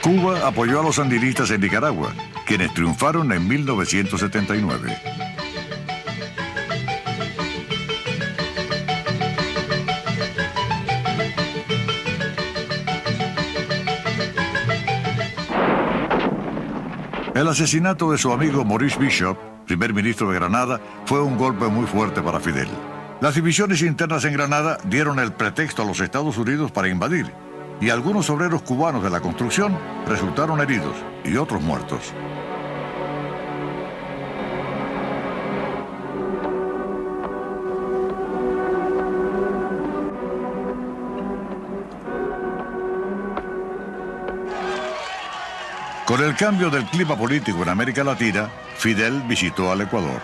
Cuba apoyó a los sandinistas en Nicaragua, quienes triunfaron en 1979. El asesinato de su amigo Maurice Bishop, primer ministro de Granada, fue un golpe muy fuerte para Fidel. Las divisiones internas en Granada dieron el pretexto a los Estados Unidos para invadir, y algunos obreros cubanos de la construcción resultaron heridos y otros muertos. Con el cambio del clima político en América Latina, Fidel visitó al Ecuador.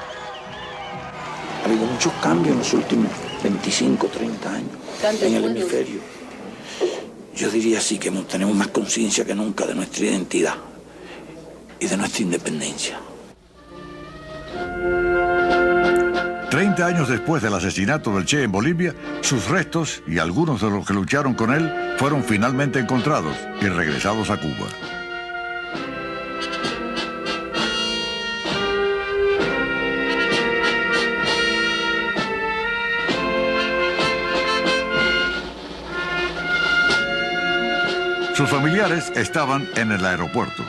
Ha habido muchos cambios en los últimos 25, 30 años en el hemisferio. Yo diría sí que tenemos más conciencia que nunca de nuestra identidad y de nuestra independencia. 30 años después del asesinato del Che en Bolivia, sus restos y algunos de los que lucharon con él fueron finalmente encontrados y regresados a Cuba. Sus familiares estaban en el aeropuerto.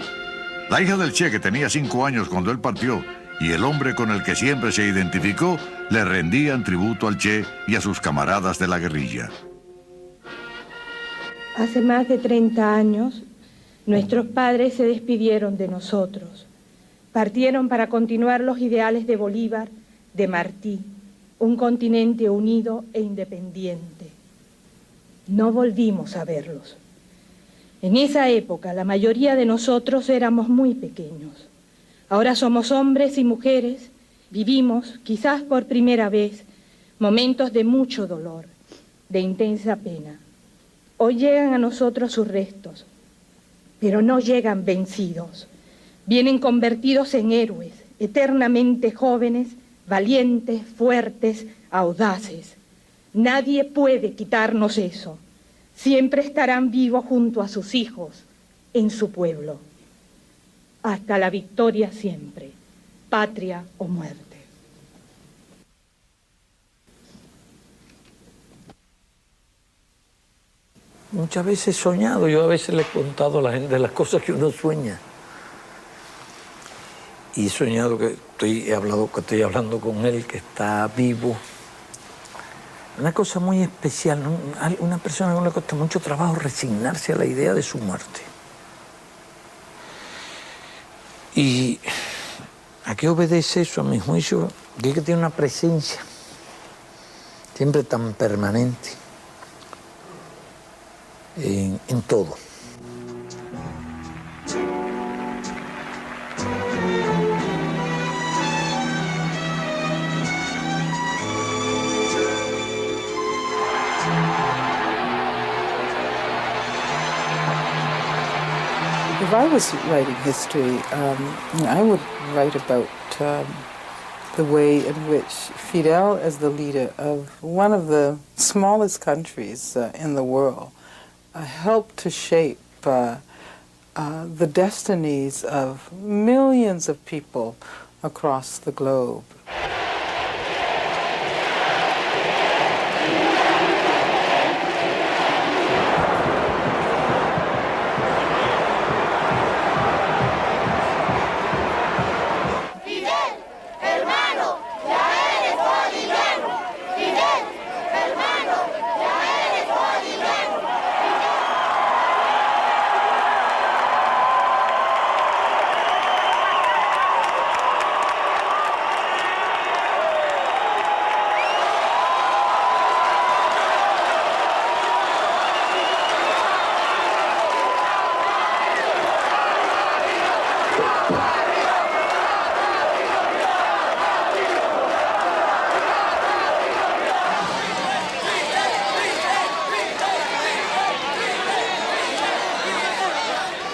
La hija del Che, que tenía 5 años cuando él partió, y el hombre con el que siempre se identificó, le rendían tributo al Che y a sus camaradas de la guerrilla. Hace más de 30 años, nuestros padres se despidieron de nosotros. Partieron para continuar los ideales de Bolívar, de Martí, un continente unido e independiente. No volvimos a verlos. En esa época, la mayoría de nosotros éramos muy pequeños. Ahora somos hombres y mujeres, vivimos, quizás por primera vez, momentos de mucho dolor, de intensa pena. Hoy llegan a nosotros sus restos, pero no llegan vencidos. Vienen convertidos en héroes, eternamente jóvenes, valientes, fuertes, audaces. Nadie puede quitarnos eso. Siempre estarán vivos junto a sus hijos, en su pueblo. Hasta la victoria siempre, patria o muerte. Muchas veces he soñado, yo a veces le he contado a la gente las cosas que uno sueña. Y he soñado que estoy hablando con él, que está vivo. Una cosa muy especial, ¿no? Una persona que no le cuesta mucho trabajo resignarse a la idea de su muerte. ¿Y a qué obedece eso, a mi juicio? Que tiene una presencia siempre tan permanente en todo. If I was writing history, I would write about the way in which Fidel, as the leader of one of the smallest countries in the world, helped to shape the destinies of millions of people across the globe.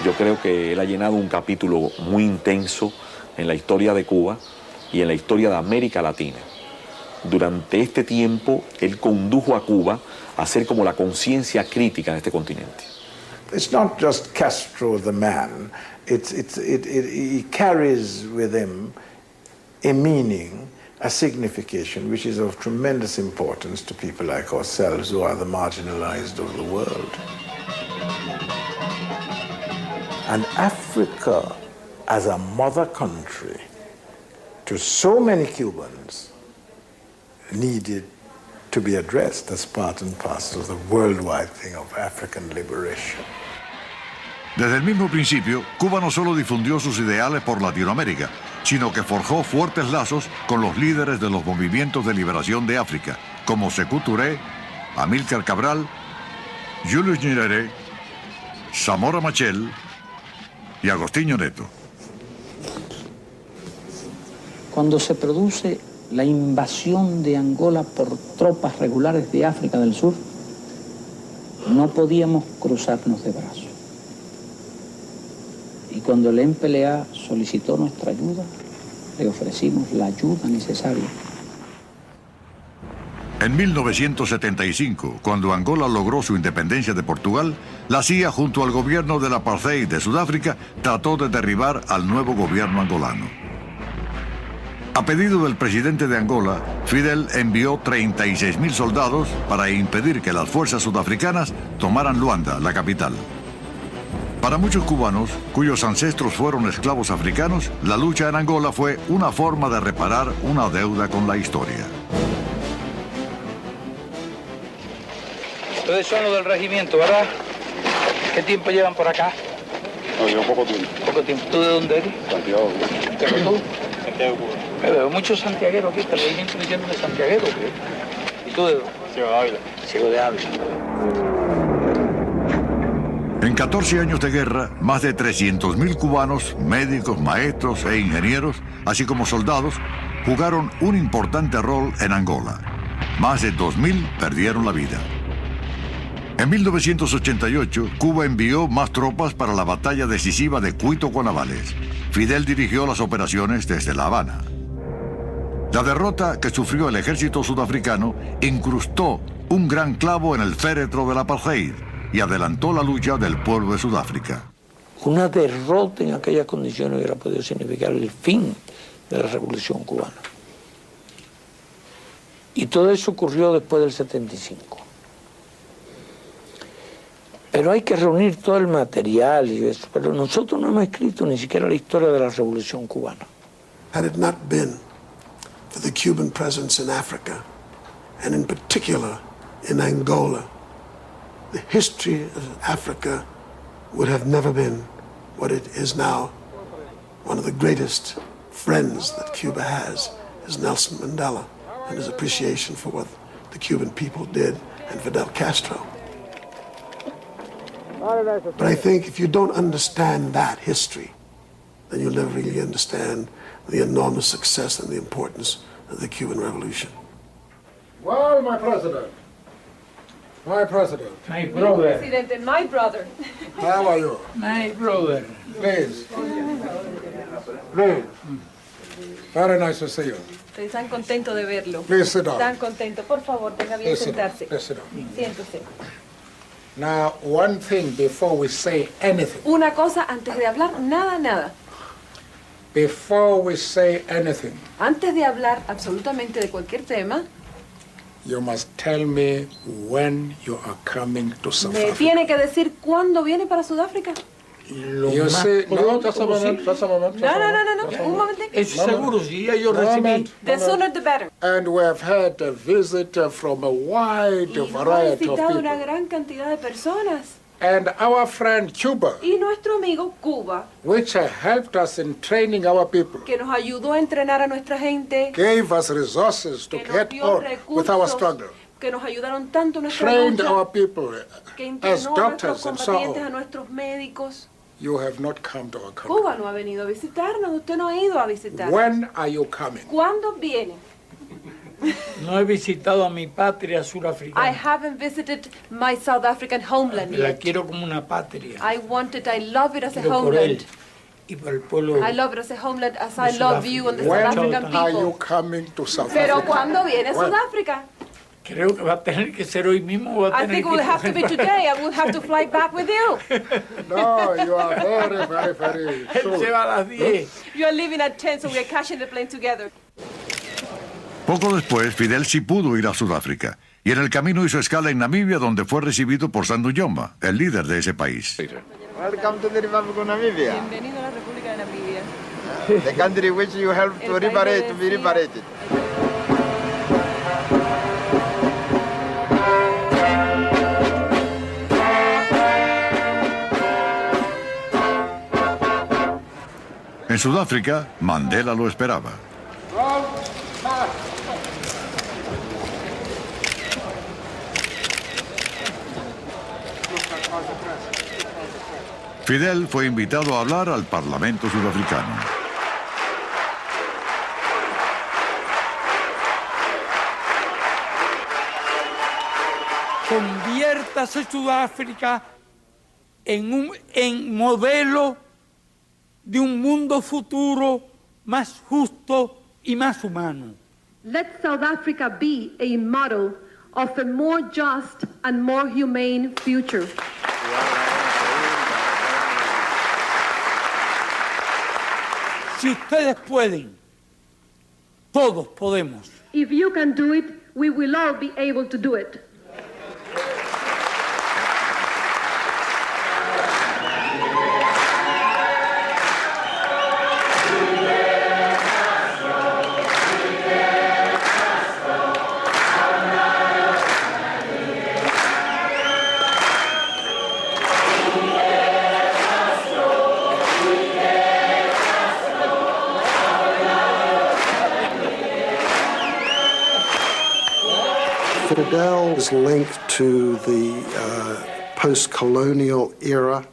Yo creo que él ha llenado un capítulo muy intenso en la historia de Cuba y en la historia de América Latina. Durante este tiempo, él condujo a Cuba a ser como la conciencia crítica de este continente. It's not just Castro the man, he carries with him a meaning, a signification which is of tremendous importance to people like ourselves who are the marginalized of the world. And Africa, as a mother country to so many Cubans, needed to be addressed as part and parcel of the worldwide thing of African liberation. Desde el mismo principio, Cuba no solo difundió sus ideales por Latinoamérica, sino que forjó fuertes lazos con los líderes de los movimientos de liberación de África, como Sékou Touré, Amílcar Cabral, Julius Nyerere, Samora Machel y Agostinho Neto. Cuando se produce la invasión de Angola por tropas regulares de África del Sur, no podíamos cruzarnos de brazos. Y cuando el MPLA solicitó nuestra ayuda, le ofrecimos la ayuda necesaria. En 1975, cuando Angola logró su independencia de Portugal, la CIA, junto al gobierno del apartheid de Sudáfrica, trató de derribar al nuevo gobierno angolano. A pedido del presidente de Angola, Fidel envió 36.000 soldados para impedir que las fuerzas sudafricanas tomaran Luanda, la capital. Para muchos cubanos, cuyos ancestros fueron esclavos africanos, la lucha en Angola fue una forma de reparar una deuda con la historia. Ustedes son los del regimiento, ¿verdad? ¿Qué tiempo llevan por acá? No, yo poco tiempo. Poco tiempo. ¿Tú de dónde eres? Santiago. ¿Pero tú? Santiago, Cuba. Me veo muchos santiagueros aquí, este regimiento me lleno de santiagueros. ¿Y tú de dónde? Ciego de Ávila. Ciego de Ávila. En 14 años de guerra, más de 300.000 cubanos, médicos, maestros e ingenieros, así como soldados, jugaron un importante rol en Angola. Más de 2.000 perdieron la vida. En 1988, Cuba envió más tropas para la batalla decisiva de Cuito con Navales. Fidel dirigió las operaciones desde La Habana. La derrota que sufrió el ejército sudafricano incrustó un gran clavo en el féretro del apartheid y adelantó la lucha del pueblo de Sudáfrica. Una derrota en aquellas condiciones hubiera podido significar el fin de la Revolución Cubana. Y todo eso ocurrió después del 75. Pero hay que reunir todo el material y eso. Pero nosotros no hemos escrito ni siquiera la historia de la Revolución Cubana. Had it not been for the Cuban presence in Africa, and in particular in Angola, the history of Africa would have never been what it is now. One of the greatest friends that Cuba has is Nelson Mandela and his appreciation for what the Cuban people did and Fidel Castro. But I think if you don't understand that history, then you'll never really understand the enormous success and the importance of the Cuban Revolution. Well, my president. My president. My brother. President and my brother. How are you? My brother. Please. Please. Very nice to see you. Están contentos de verlo. Please sit down. Están contentos. Por favor, tenga bien Please sit down. sentarse. Please sit down. Siéntese. Now, one thing before we say anything. Una cosa antes de hablar, nada. Before we say anything, Antes de hablar absolutamente de cualquier tema, you must tell me when you are coming to South me Africa. tiene que decir cuándo viene para Sudáfrica. You see, no, just a moment, just a moment. No, un momentito. Es seguro, si ya yo recibí. The sooner the better. And we have had a visit from a wide Y hemos variety of visitado una people. gran cantidad de personas. And our friend Cuba, Y nuestro amigo Cuba, which helped us in training our people, que nos ayudó a entrenar a nuestra gente, gave us resources to que nos get dio on with our recursos, struggle, que nos ayudaron tanto en nuestra trained lucha, our people que as entrenó a nuestros doctors and so combatientes, a on. nuestros médicos. You have not come to our country. Cuba no ha venido a visitarnos, usted no ha ido a visitarnos. When are you coming? ¿Cuándo viene? No he visitado a mi patria I surafricana. haven't visited my South African homeland La yet. quiero como una patria. I love it as a Quiero por él homeland. y por el pueblo. I love it as a homeland as I de love Sudáfrica. you and the South When African are you people. coming to South Pero Africa? ¿cuándo viene When? Sudáfrica? Creo que va a tener que ser hoy mismo. Va a I tener think it que will have to be today. I will have to fly back with you. No, you are very Él sure. se va a las 10. You are leaving at 10, so we are catching the plane together. Poco después, Fidel sí pudo ir a Sudáfrica, y en el camino hizo escala en Namibia, donde fue recibido por Sandu Joma, el líder de ese país. Welcome to the Republic of Namibia, Bienvenido a la República de Namibia. the country which you helped to El país liberate, de to be decir- liberated. En Sudáfrica, Mandela lo esperaba. Fidel fue invitado a hablar al Parlamento sudafricano. Conviértase Sudáfrica en modelo de un mundo futuro más justo y más humano. Let South Africa be a model of a more just and more humane future. Si ustedes pueden, todos podemos. If you can do it, we will all be able to do it. Fidel is linked to the post-colonial era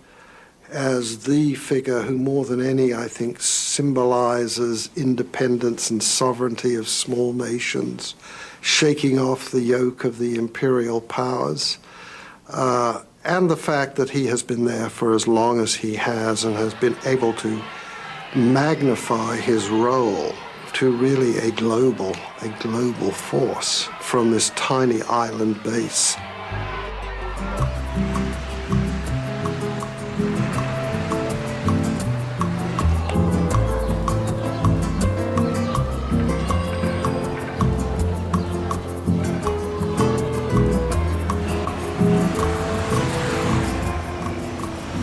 as the figure who, more than any, I think, symbolizes independence and sovereignty of small nations, shaking off the yoke of the imperial powers, and the fact that he has been there for as long as he has and has been able to magnify his role to really a global force from this tiny island base.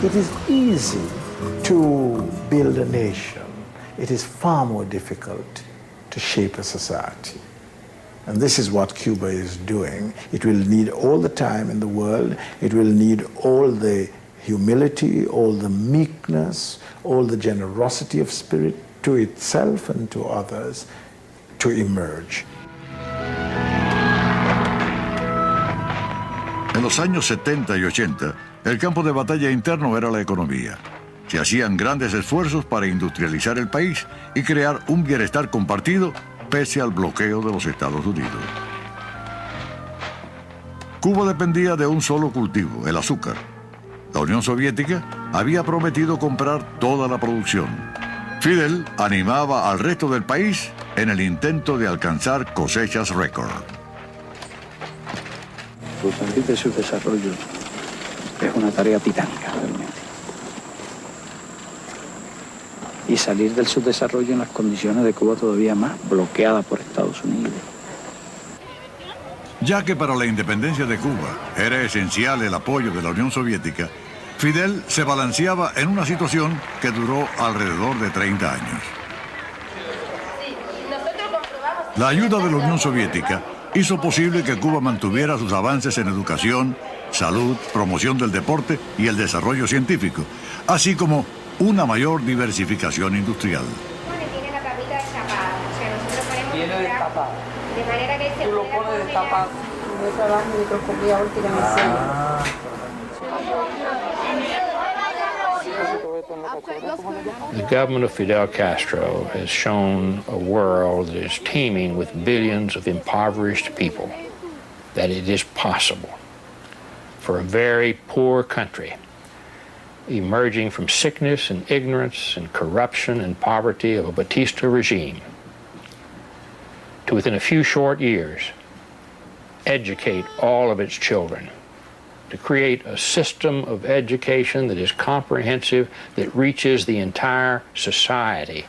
It is easy to build a nation. It is far more difficult to shape a society. And this is what Cuba is doing. It will need all the time in the world. It will need all the humility, all the meekness, all the generosity of spirit to itself and to others to emerge. En los años 70 y 80, el campo de batalla interno era la economía. Se hacían grandes esfuerzos para industrializar el país y crear un bienestar compartido pese al bloqueo de los Estados Unidos. Cuba dependía de un solo cultivo, el azúcar. La Unión Soviética había prometido comprar toda la producción. Fidel animaba al resto del país en el intento de alcanzar cosechas récord. Salir de su desarrollo es una tarea titánica realmente. Y salir del subdesarrollo en las condiciones de Cuba todavía más bloqueada por Estados Unidos. Ya que para la independencia de Cuba era esencial el apoyo de la Unión Soviética, Fidel se balanceaba en una situación que duró alrededor de 30 años. La ayuda de la Unión Soviética hizo posible que Cuba mantuviera sus avances en educación, salud, promoción del deporte y el desarrollo científico, así como una mayor diversificación industrial. Tiene la tapita destapada, o sea, nosotros ponemos Viene destapado. de manera que se Tú lo pueda pones comer. destapado. No trabajo en microscopía óptica en el centro. The government of Fidel Castro has shown a world that is teeming with billions of impoverished people that it is possible for a very poor country emerging from sickness and ignorance and corruption and poverty of a Batista regime to within a few short years educate all of its children, to create a system of education that is comprehensive, that reaches the entire society,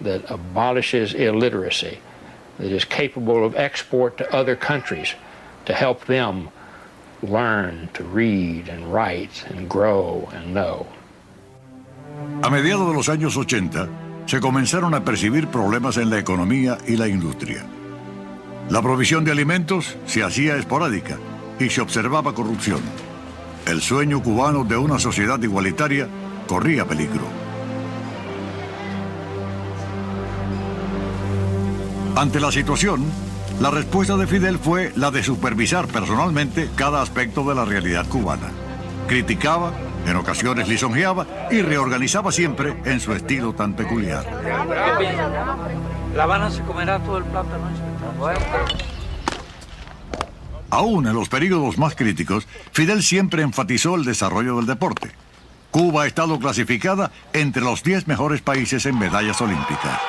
that abolishes illiteracy, that is capable of export to other countries to help them learn to read and write and grow and know. A mediados de los años 80, se comenzaron a percibir problemas en la economía y la industria. La provisión de alimentos se hacía esporádica y se observaba corrupción. El sueño cubano de una sociedad igualitaria corría peligro. Ante la situación, la respuesta de Fidel fue la de supervisar personalmente cada aspecto de la realidad cubana. Criticaba, en ocasiones lisonjeaba y reorganizaba siempre en su estilo tan peculiar. La Habana se comerá todo el plátano. Aún en los períodos más críticos, Fidel siempre enfatizó el desarrollo del deporte. Cuba ha estado clasificada entre los 10 mejores países en medallas olímpicas.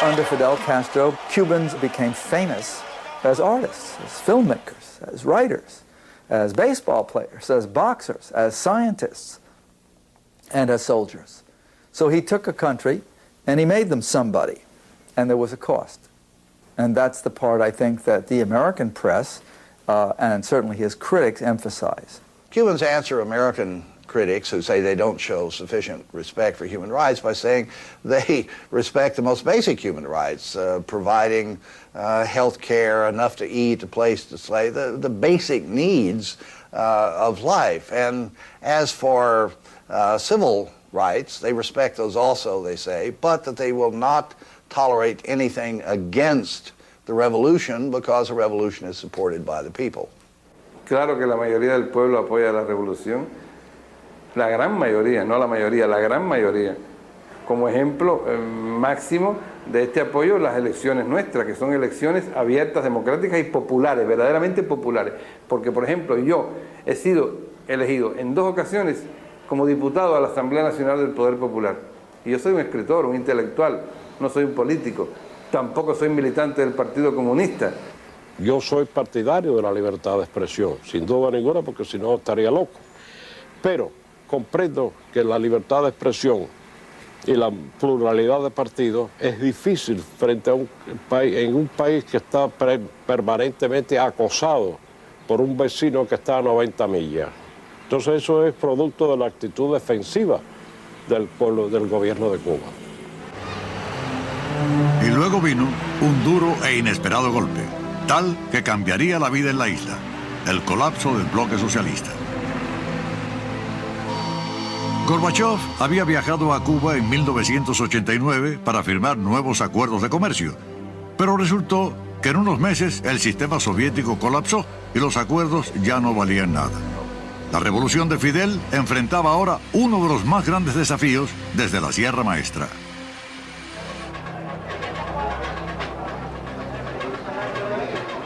Under Fidel Castro, Cubans became famous as artists, as filmmakers, as writers, as baseball players, as boxers, as scientists, and as soldiers. So he took a country and he made them somebody, and there was a cost. And that's the part I think that the American press and certainly his critics emphasize. Cubans answer American critics who say they don't show sufficient respect for human rights by saying they respect the most basic human rights, providing health care, enough to eat, a place to stay, the basic needs of life. And as for civil rights, they respect those also, they say, but that they will not tolerate anything against the revolution because a revolution is supported by the people. Claro que la mayoría del pueblo apoya la revolución, la gran mayoría, no la mayoría, la gran mayoría. Como ejemplo máximo de este apoyo, las elecciones nuestras, que son elecciones abiertas, democráticas y populares, verdaderamente populares. Porque, por ejemplo, yo he sido elegido en 2 ocasiones como diputado a la Asamblea Nacional del Poder Popular. Y yo soy un escritor, un intelectual, no soy un político, tampoco soy militante del Partido Comunista. Yo soy partidario de la libertad de expresión, sin duda ninguna, porque si no estaría loco. Pero comprendo que la libertad de expresión y la pluralidad de partidos es difícil frente a un país que está permanentemente acosado por un vecino que está a 90 millas. Entonces eso es producto de la actitud defensiva del pueblo, del gobierno de Cuba. Y luego vino un duro e inesperado golpe, tal que cambiaría la vida en la isla, el colapso del bloque socialista. Gorbachov había viajado a Cuba en 1989 para firmar nuevos acuerdos de comercio, pero resultó que en unos meses el sistema soviético colapsó y los acuerdos ya no valían nada. La revolución de Fidel enfrentaba ahora uno de los más grandes desafíos desde la Sierra Maestra.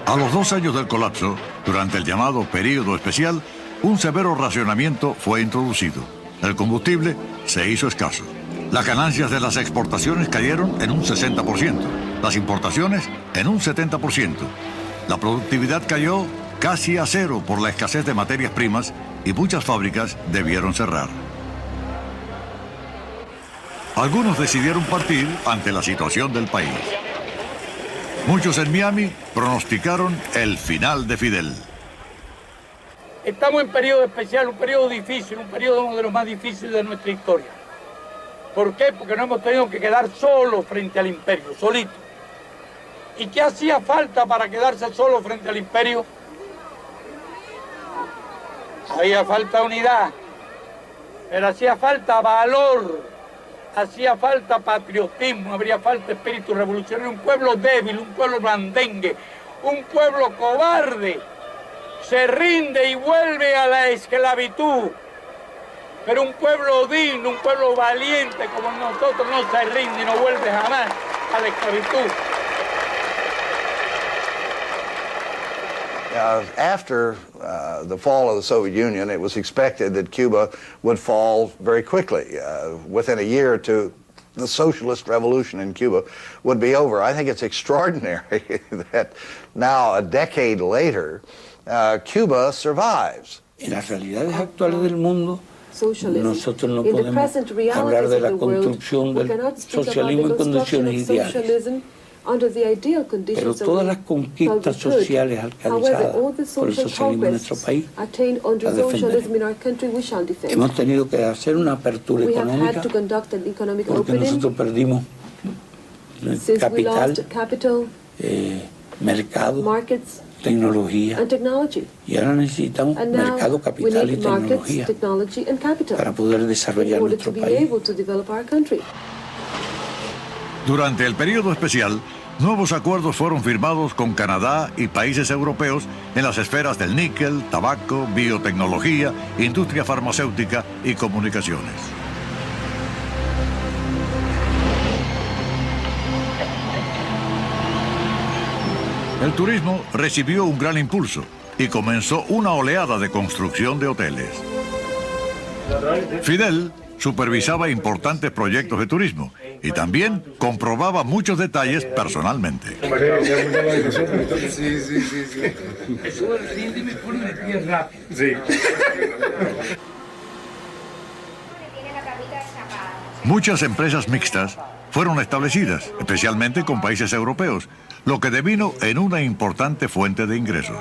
A los 2 años del colapso, durante el llamado período especial, un severo racionamiento fue introducido. El combustible se hizo escaso. Las ganancias de las exportaciones cayeron en un 60%, las importaciones en un 70%. La productividad cayó casi a cero por la escasez de materias primas y muchas fábricas debieron cerrar. Algunos decidieron partir ante la situación del país. Muchos en Miami pronosticaron el final de Fidel. Estamos en periodo especial, un periodo difícil, un periodo uno de los más difíciles de nuestra historia. ¿Por qué? Porque nos hemos tenido que quedar solos frente al imperio, solitos. ¿Y qué hacía falta para quedarse solo frente al imperio? Había falta unidad, pero hacía falta valor, hacía falta patriotismo, habría falta espíritu revolucionario. Un pueblo débil, un pueblo blandengue, un pueblo cobarde, se rinde y vuelve a la esclavitud. Pero un pueblo digno, un pueblo valiente como nosotros no se rinde y no vuelve jamás a la esclavitud. After the fall of the Soviet Union, it was expected that Cuba would fall very quickly. Within a year or two, the socialist revolution in Cuba would be over. I think it's extraordinary that now, a decade later, Cuba survives. En las realidades actuales del mundo, nosotros no podemos hablar de la construcción del socialismo en condiciones ideales. Pero todas las conquistas sociales alcanzadas por el socialismo en nuestro país las defenderemos. Hemos tenido que hacer una apertura económica porque nosotros perdimos capital, mercado, tecnología, y ahora necesitamos mercado, capital y tecnología para poder desarrollar nuestro país. Durante el periodo especial, nuevos acuerdos fueron firmados con Canadá y países europeos en las esferas del níquel, tabaco, biotecnología, industria farmacéutica y comunicaciones. El turismo recibió un gran impulso y comenzó una oleada de construcción de hoteles. Fidel supervisaba importantes proyectos de turismo y también comprobaba muchos detalles personalmente. Eso rinde y me pone de pie rápido. Sí. Muchas empresas mixtas fueron establecidas, especialmente con países europeos, lo que devino en una importante fuente de ingresos.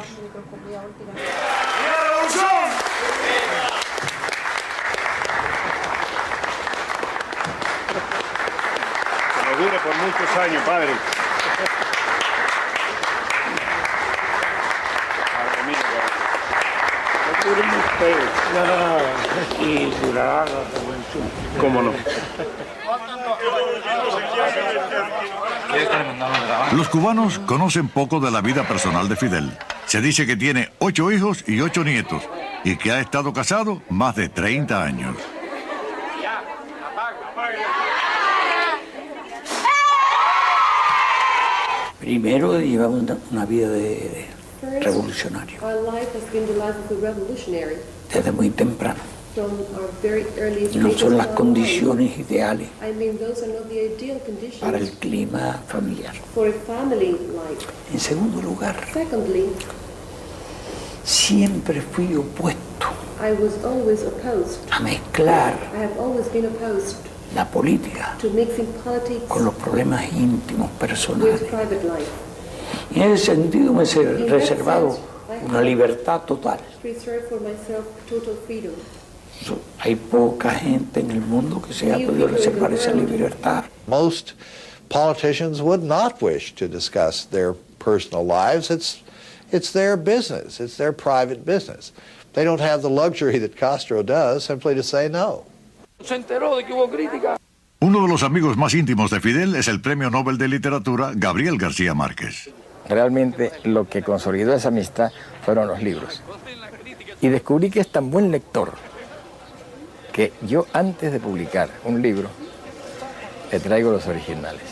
Que nos dure por muchos años, padre. Que dure Y durará la revolución. ¿Cómo no? Los cubanos conocen poco de la vida personal de Fidel. Se dice que tiene 8 hijos y 8 nietos y que ha estado casado más de 30 años. Primero llevamos una vida de revolucionario, desde muy temprano. Y no son las condiciones ideales para el clima familiar. En segundo lugar, siempre fui opuesto a mezclar la política con los problemas íntimos, personales. Y en ese sentido me he reservado una libertad total. Hay poca gente en el mundo que se haya podido reservar esa libertad. Most politicians would not wish to discuss their personal lives. It's their business. It's their private business. They don't have the luxury that Castro does simply to say no. Se enteró de que hubo crítica. Uno de los amigos más íntimos de Fidel es el Premio Nobel de Literatura Gabriel García Márquez. Realmente lo que consolidó esa amistad fueron los libros. Y descubrí que es tan buen lector que yo, antes de publicar un libro, le traigo los originales.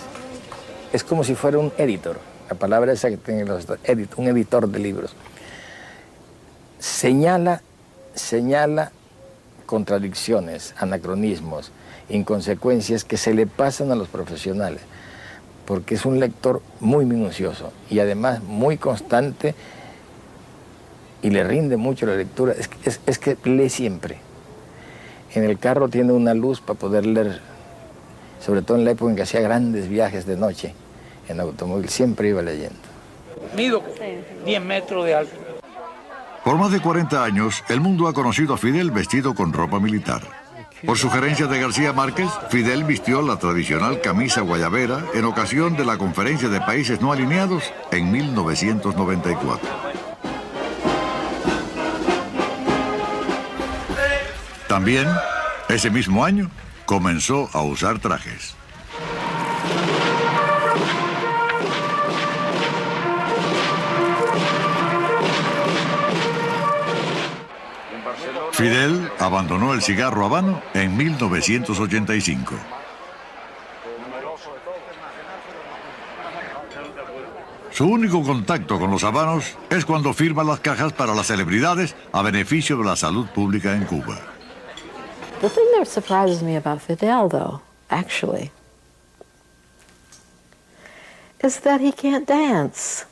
Es como si fuera un editor, la palabra esa que tienen los un editor de libros. Señala contradicciones, anacronismos, inconsecuencias que se le pasan a los profesionales, porque es un lector muy minucioso y además muy constante y le rinde mucho la lectura. Es que lee siempre. En el carro tiene una luz para poder leer, sobre todo en la época en que hacía grandes viajes de noche en automóvil, siempre iba leyendo. Mido 10 metros de alto. Por más de 40 años, el mundo ha conocido a Fidel vestido con ropa militar. Por sugerencia de García Márquez, Fidel vistió la tradicional camisa guayabera en ocasión de la Conferencia de Países No Alineados en 1994. También, ese mismo año, comenzó a usar trajes. Fidel abandonó el cigarro habano en 1985. Su único contacto con los habanos es cuando firma las cajas para las celebridades a beneficio de la salud pública en Cuba. The thing that surprises me about Fidel, though, actually, is that he can't dance.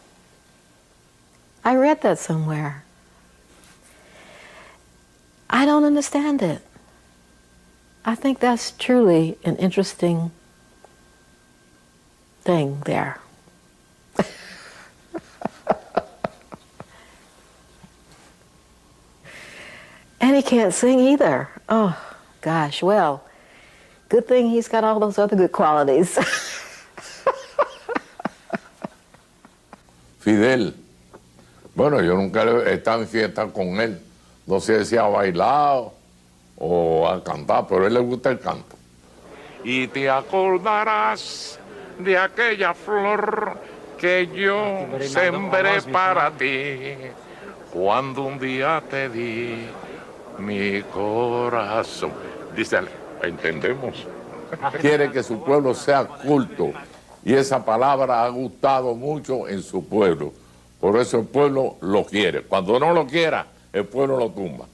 I read that somewhere. I don't understand it. I think that's truly an interesting thing there. And he can't sing either. Oh, gosh, well, good thing he's got all those other good qualities. Fidel, bueno, yo nunca he estado en fiesta con él. No sé si ha bailado o ha cantado, pero a él le gusta el canto. Y te acordarás de aquella flor que yo sembré para ti, cuando un día te di mi corazón. Dice, entendemos. Quiere que su pueblo sea culto y esa palabra ha gustado mucho en su pueblo. Por eso el pueblo lo quiere. Cuando no lo quiera, el pueblo lo tumba.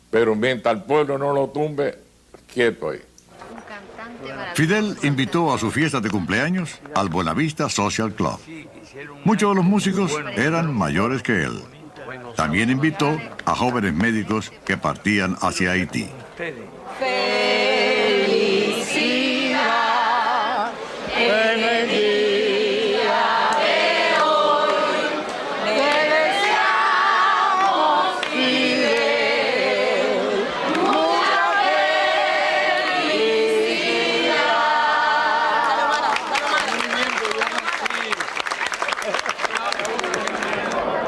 Pero mientras el pueblo no lo tumbe, quieto ahí. Fidel invitó a su fiesta de cumpleaños al Buenavista Social Club. Muchos de los músicos eran mayores que él. También invitó a jóvenes médicos que partían hacia Haití. Felicidad en el día de hoy, te deseamos, Fidel, mucha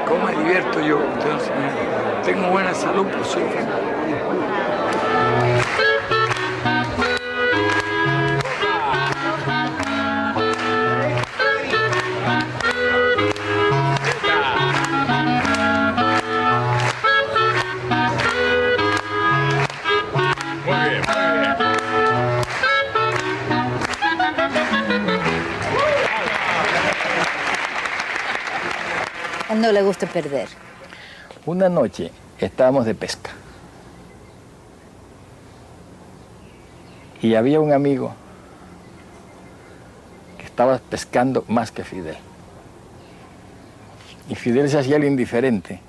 ¿Cómo me divierto yo? Entonces, tengo buena salud, pues sí. A él no le gusta perder. Una noche estábamos de pesca y había un amigo que estaba pescando más que Fidel. Y Fidel se hacía el indiferente,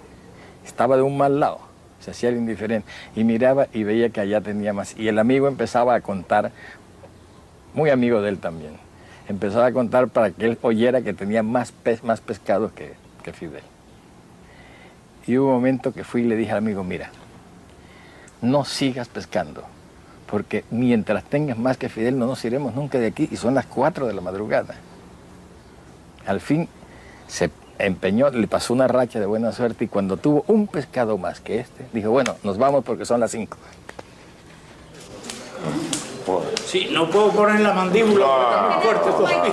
estaba de un mal lado, se hacía el indiferente y miraba y veía que allá tenía más. Y el amigo empezaba a contar, muy amigo de él también, empezaba a contar para que él oyera que tenía más pescados que Fidel. Y hubo un momento que fui y le dije al amigo, mira, no sigas pescando, porque mientras tengas más que Fidel no nos iremos nunca de aquí, y son las 4 de la madrugada. Al fin se empeñó, le pasó una racha de buena suerte, y cuando tuvo un pescado más que este, dijo, bueno, nos vamos porque son las 5. Sí, no puedo poner la mandíbula porque está muy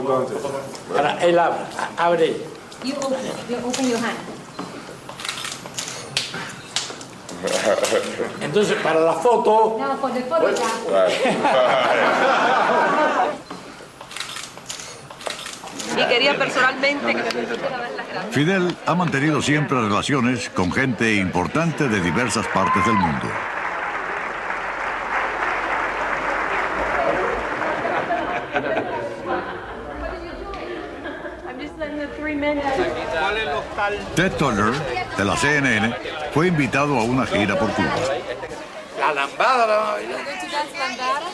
fuerte todavía. Ahora, él abre. You open your hand. Entonces, para la foto... No, for the photograph. Y quería personalmente que me permitiera dar las gracias. Fidel ha mantenido siempre relaciones con gente importante de diversas partes del mundo. Ted Turner, de la CNN, fue invitado a una gira por Cuba. La lambada,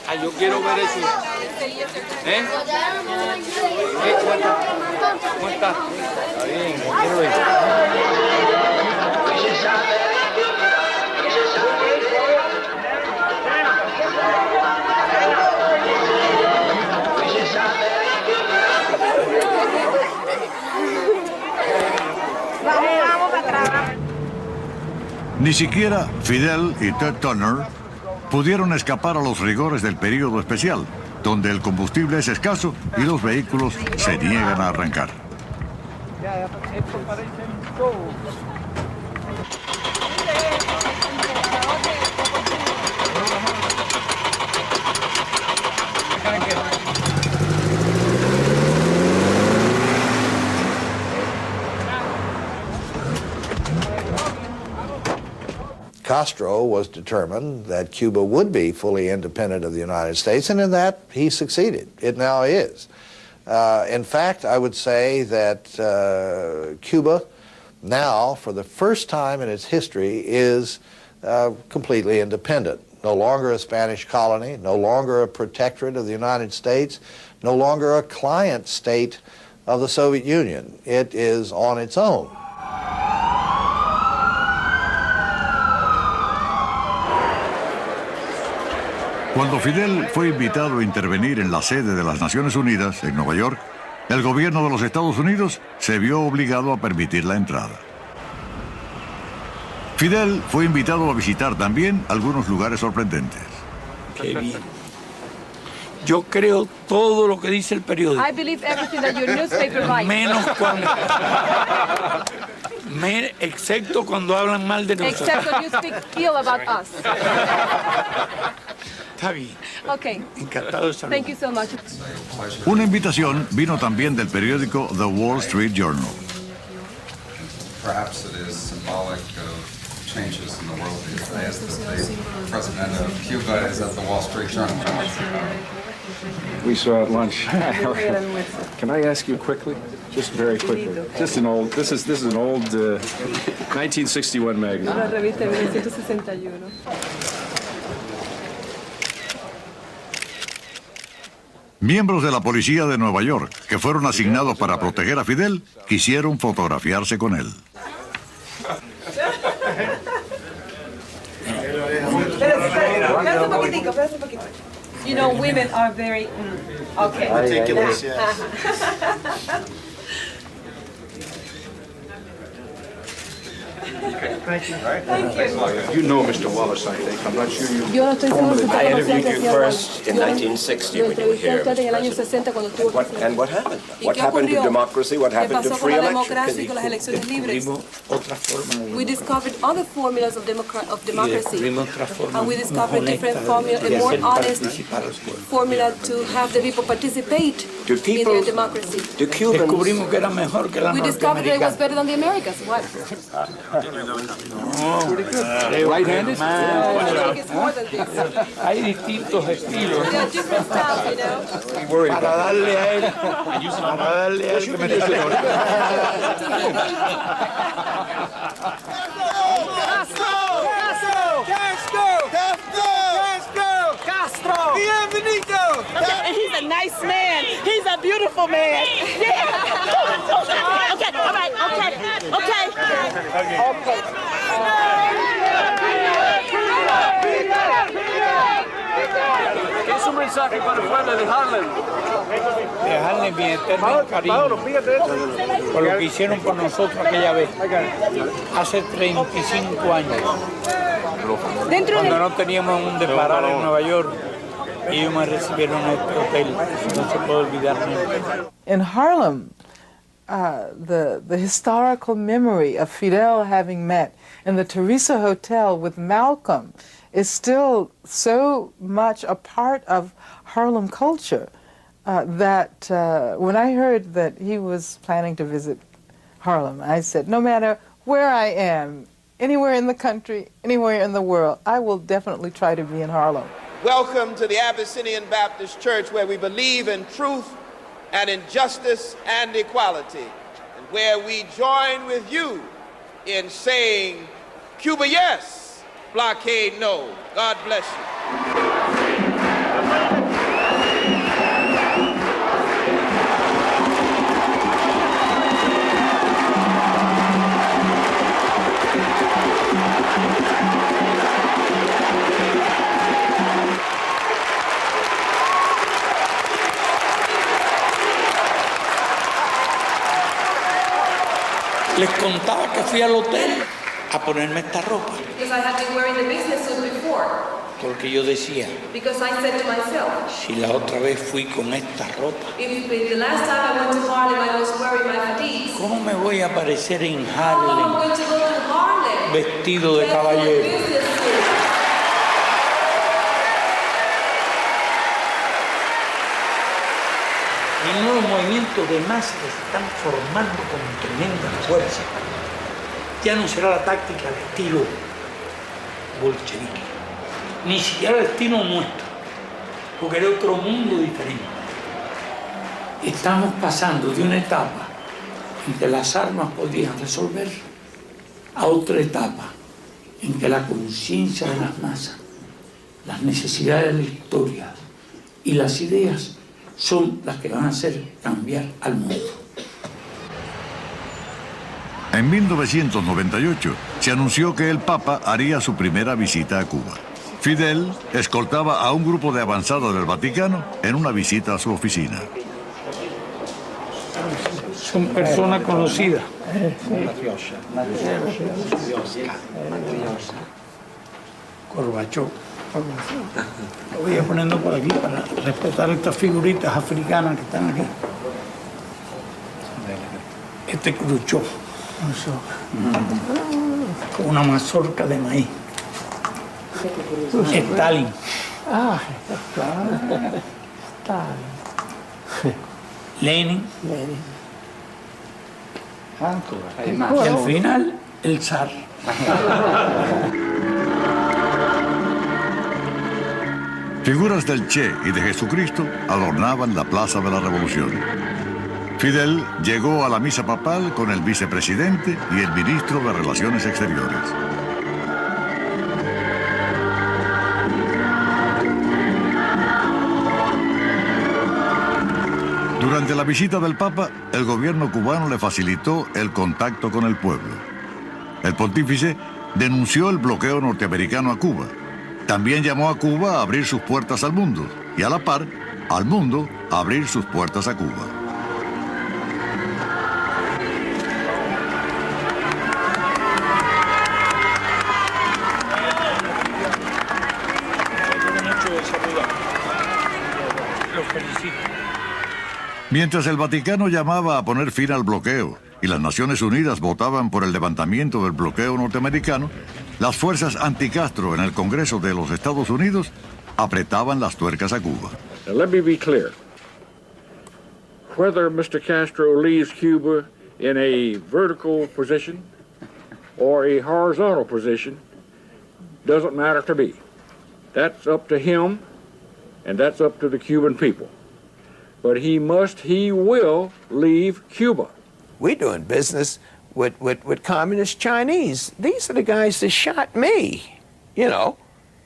Ah, yo quiero ver eso. ¿Eh? ¿Cómo está? Está bien, yo quiero ver. Ni siquiera Fidel y Ted Turner pudieron escapar a los rigores del período especial, donde el combustible es escaso y los vehículos se niegan a arrancar. Castro was determined that Cuba would be fully independent of the United States, and in that he succeeded. It now is. In fact, I would say that Cuba now, for the first time in its history, is completely independent. No longer a Spanish colony, no longer a protectorate of the United States, no longer a client state of the Soviet Union. It is on its own. Cuando Fidel fue invitado a intervenir en la sede de las Naciones Unidas, en Nueva York, el gobierno de los Estados Unidos se vio obligado a permitir la entrada. Fidel fue invitado a visitar también algunos lugares sorprendentes. Qué bien. Yo creo todo lo que dice el periódico. I believe everything that your newspaper writes. Menos cuando... excepto cuando hablan mal de nosotros. Except when you speak ill about us. Está bien. Okay. Encantado de saludar. Thank you so much. Una invitación vino también del periódico The Wall Street Journal. Perhaps it is symbolic of changes in the world these days that the president of Cuba is at the Wall Street Journal. We saw at lunch. Can I ask you quickly? Just very quickly. Just an old. This is an old 1961 magazine. Una revista de 1961. Miembros de la policía de Nueva York, que fueron asignados para proteger a Fidel, quisieron fotografiarse con él. Espérate un poquitico, espérate un poquito. You know, women are very... okay. Meticulous, yes. You know Mr. Wallace, I think. I'm not sure you... Yo no estoy seguro si usted I conoce a interviewed you Jesse first in 1960 when you were here, Mr. en el Mr. año President. 60 cuando estuvo aquí. And what happened? ¿Y What qué happened to ocurrió? democracy? What ¿Qué happened to pasó con free la elections? democracia y con las elecciones libres? Descubrimos otra forma de We discovered other formulas of democracy. descubrimos otra forma And we discovered más different honesta formula, de a more hacer honest participar al pueblo. formula to have the people participate Do in people- their democracy. Do Cubans... Descubrimos que era mejor que la We discovered that it was norteamericana. better than the Americans. What? Right-handed? It's more than this. Hay distintos estilos. There are different styles, you know. Para darle a él, para darle a él que merece. Bienvenido! He's a nice man. He's a beautiful man. Yeah. Okay, all right, Es un mensaje para el pueblo de Harlem. Dejarle mi eterno cariño por lo que hicieron por nosotros aquella vez, hace 35 años, cuando no teníamos un parar en Nueva York. Ellos me recibieron en este hotel, no se puede olvidar nunca. In Harlem, the historical memory of Fidel having met in the Teresa Hotel with Malcolm is still so much a part of Harlem culture that when I heard that he was planning to visit Harlem, I said, no matter where I am, anywhere in the country, anywhere in the world, I will definitely try to be in Harlem. Welcome to the Abyssinian Baptist Church, where we believe in truth and in justice and equality, and where we join with you in saying, Cuba yes, blockade no. God bless you. Les contaba que fui al hotel a ponerme esta ropa, Because I had been wearing the business suit before. porque yo decía, Because I said to myself, si la otra vez fui con esta ropa, if the last time I went to Harlem I was wearing my fatigues, ¿cómo me voy a aparecer en how am I Harlem going to go to Harlem? vestido de caballero? Business suit. Y nuevos movimientos de masa que se están formando con tremenda fuerza. Ya no será la táctica de estilo bolchevique, ni siquiera el estilo nuestro, porque era otro mundo diferente. Estamos pasando de una etapa en que las armas podían resolver a otra etapa en que la conciencia de las masas, las necesidades de la historia y las ideas son las que van a hacer cambiar al mundo. En 1998 se anunció que el Papa haría su primera visita a Cuba. Fidel escoltaba a un grupo de avanzada del Vaticano en una visita a su oficina. Son personas conocidas. Gorbachov. Lo voy a poniendo por aquí para respetar estas figuritas africanas que están aquí. Este Khrushchev, con una mazorca de maíz. Stalin. Ah, Lenin. Y al final, el zar. Figuras del Che y de Jesucristo adornaban la Plaza de la Revolución. Fidel llegó a la misa papal con el vicepresidente y el ministro de Relaciones Exteriores. Durante la visita del Papa, el gobierno cubano le facilitó el contacto con el pueblo. El pontífice denunció el bloqueo norteamericano a Cuba. También llamó a Cuba a abrir sus puertas al mundo y a la par, al mundo a abrir sus puertas a Cuba. Mientras el Vaticano llamaba a poner fin al bloqueo y las Naciones Unidas votaban por el levantamiento del bloqueo norteamericano, las fuerzas anti-Castro en el Congreso de los Estados Unidos apretaban las tuercas a Cuba. Now, let me be clear. Whether Mr. Castro leaves Cuba in a vertical position or a horizontal position doesn't matter to me. That's up to him, and that's up to the Cuban people. But he will leave Cuba. We're doing business with communist Chinese. These are the guys that shot me, you know,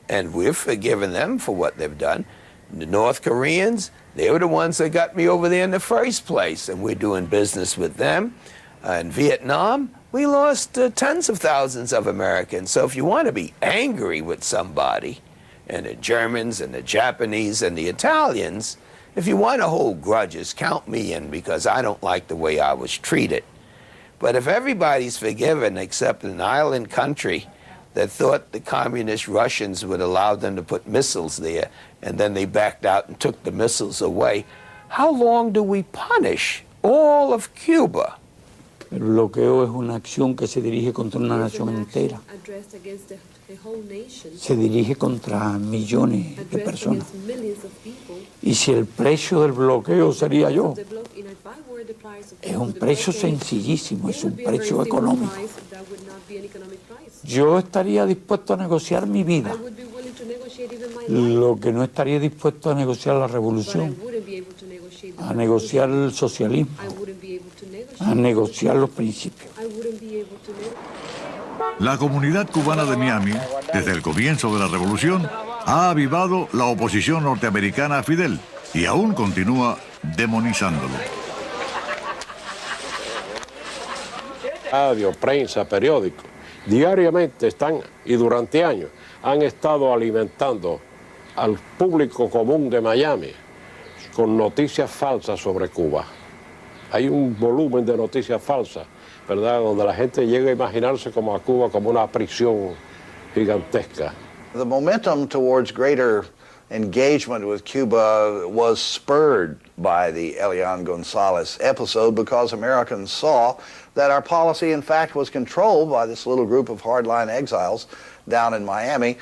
and we've forgiven them for what they've done. The North Koreans, they were the ones that got me over there in the first place, and we're doing business with them. In Vietnam, we lost tens of thousands of Americans. So if you want to be angry with somebody, and the Germans and the Japanese and the Italians, if you want to hold grudges, count me in, because I don't like the way I was treated. But if everybody's forgiven except an island country that thought the communist Russians would allow them to put missiles there, and then they backed out and took the missiles away, how long do we punish all of Cuba? El bloqueo es una acción que se dirige contra una nación entera. Se dirige contra millones de personas. Y si el precio del bloqueo sería yo, es un precio sencillísimo, es un precio económico. Yo estaría dispuesto a negociar mi vida. Lo que no estaría dispuesto a negociar la revolución, a negociar el socialismo, a negociar los principios. La comunidad cubana de Miami, desde el comienzo de la revolución, ha avivado la oposición norteamericana a Fidel y aún continúa demonizándolo. Radio, prensa, periódicos, diariamente están y durante años han estado alimentando al público común de Miami con noticias falsas sobre Cuba. Hay un volumen de noticias falsas, ¿verdad?, donde la gente llega a imaginarse como a Cuba como una prisión gigantesca. The momentum towards greater engagement with Cuba was spurred by the Elian Gonzalez episode because Americans saw that our policy, in fact, was controlled by this little group of hardline exiles down in Miami,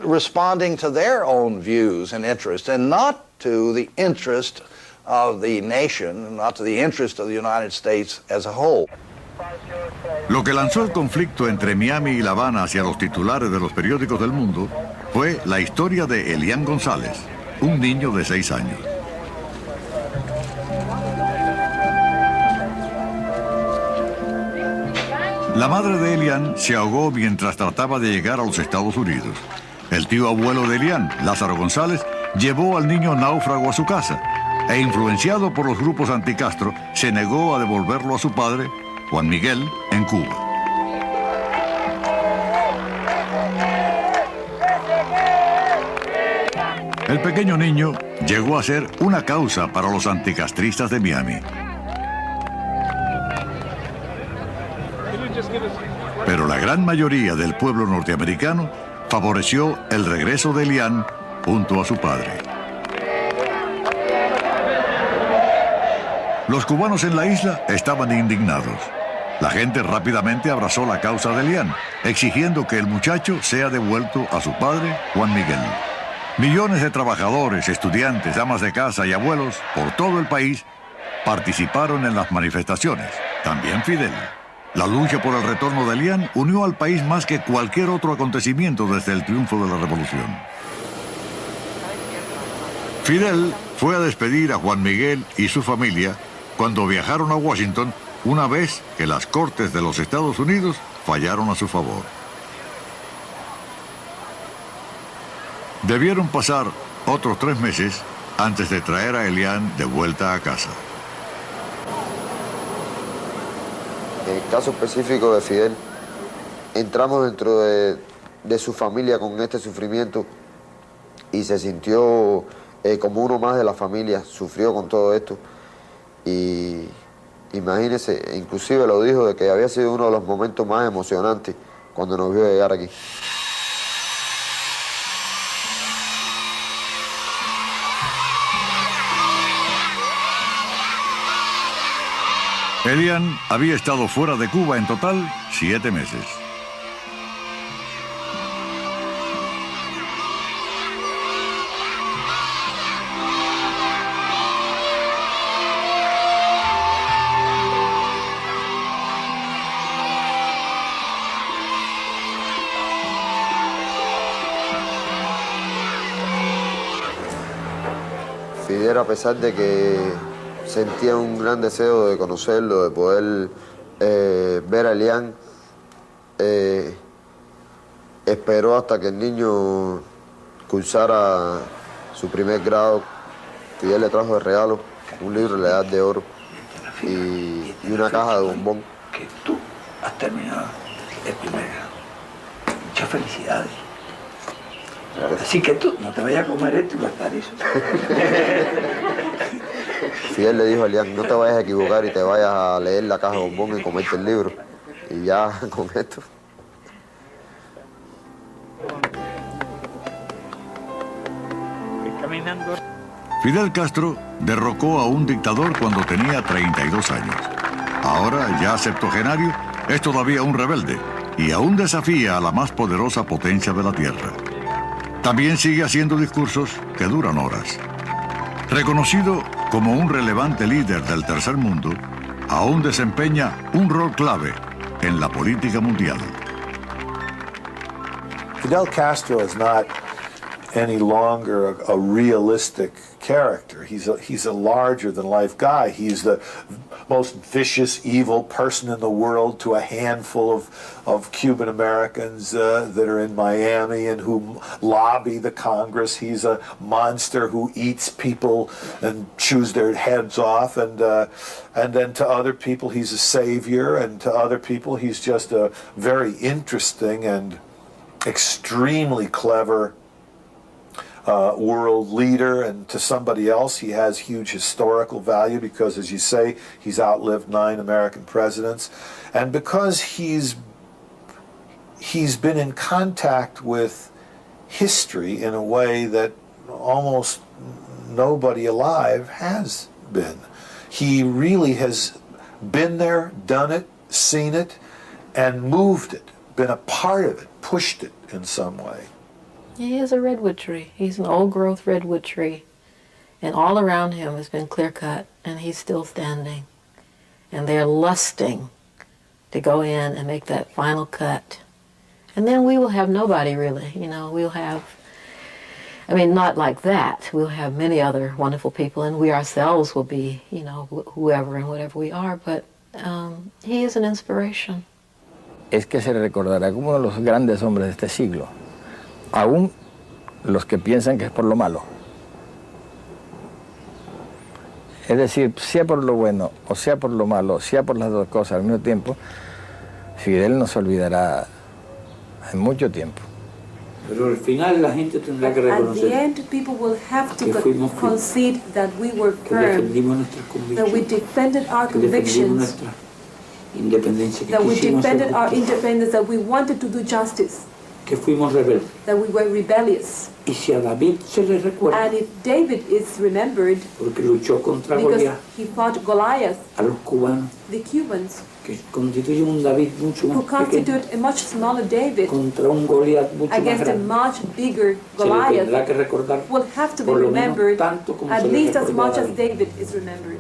responding to their own views and interests, and not to the interest of the nation, not to the interest of the United States as a whole. Lo que lanzó el conflicto entre Miami y La Habana hacia los titulares de los periódicos del mundo fue la historia de Elian González, un niño de 6 años. La madre de Elian se ahogó mientras trataba de llegar a los Estados Unidos. El tío abuelo de Elian, Lázaro González, llevó al niño náufrago a su casa e, influenciado por los grupos anticastro, se negó a devolverlo a su padre, Juan Miguel, en Cuba. El pequeño niño llegó a ser una causa para los anticastristas de Miami. Pero la gran mayoría del pueblo norteamericano favoreció el regreso de Elian junto a su padre. Los cubanos en la isla estaban indignados. La gente rápidamente abrazó la causa de Elian, exigiendo que el muchacho sea devuelto a su padre, Juan Miguel. Millones de trabajadores, estudiantes, amas de casa y abuelos por todo el país participaron en las manifestaciones. También Fidel. La lucha por el retorno de Elian unió al país más que cualquier otro acontecimiento desde el triunfo de la revolución. Fidel fue a despedir a Juan Miguel y su familia cuando viajaron a Washington una vez que las Cortes de los Estados Unidos fallaron a su favor. Debieron pasar otros 3 meses antes de traer a Elian de vuelta a casa. En el caso específico de Fidel, entramos dentro de su familia con este sufrimiento y se sintió como uno más de la familia, sufrió con todo esto. Y imagínese, inclusive lo dijo, de que había sido uno de los momentos más emocionantes cuando nos vio llegar aquí. Elian había estado fuera de Cuba en total 7 meses. Fidel, a pesar de que sentía un gran deseo de conocerlo, de poder ver a Elian, esperó hasta que el niño cursara su primer grado. Fidel le trajo de regalo un libro de la Edad de Oro y una caja de bombón. Que tú has terminado el primer grado. Muchas felicidades. Así que tú no te vayas a comer esto y gastar eso. Fidel le dijo a Elian, no te vayas a equivocar y te vayas a leer la caja de bombón y comerte el libro. Y ya con esto. Fidel Castro derrocó a un dictador cuando tenía 32 años. Ahora, ya septuagenario, es todavía un rebelde y aún desafía a la más poderosa potencia de la Tierra. También sigue haciendo discursos que duran horas. Reconocido como un relevante líder del tercer mundo, aún desempeña un rol clave en la política mundial. Fidel Castro is not any longer a realistic character. He's a larger-than-life guy. He's the most vicious, evil person in the world to a handful of Cuban Americans that are in Miami and who lobby the Congress. He's a monster who eats people and chews their heads off. And then to other people, he's a savior. And to other people, he's just a very interesting and extremely clever world leader, and to somebody else he has huge historical value because, as you say, he's outlived 9 American presidents, and because he's been in contact with history in a way that almost nobody alive has been. He really has been there, done it, seen it, and moved it, been a part of it, pushed it in some way. He is a redwood tree. He's an old-growth redwood tree. And all around him has been clear-cut, and he's still standing. And they're lusting to go in and make that final cut. And then we will have nobody, really. You know, we'll have, I mean, not like that. We'll have many other wonderful people, and we ourselves will be, you know, whoever and whatever we are. But he is an inspiration. Es que se recordará como uno de los grandes hombres de este siglo. Aún los que piensan que es por lo malo. Es decir, sea por lo bueno o sea por lo malo, sea por las dos cosas al mismo tiempo, Fidel no se olvidará en mucho tiempo. Pero al final la gente tendrá que reconocer At the end, people will have to que fuimos concede that we were que firm, defendimos nuestras that we convicciones, defended our que defendimos convictions, nuestra independencia, que that we quisimos defended ser our justos, independence, that we wanted to do justice, que fuimos rebeldes. that we were rebellious. Y si a David se le recuerda, And if David is remembered porque luchó contra because Goliat, he fought Goliath, a los cubanos, the Cubans, que constituyen un David mucho who más pequeño, constitute a much smaller David contra un Goliat mucho más against a grande, much bigger se le tendrá Goliath, que recordar will have to be por lo menos remembered tanto como at se le least as recordó a much as David. David is remembered.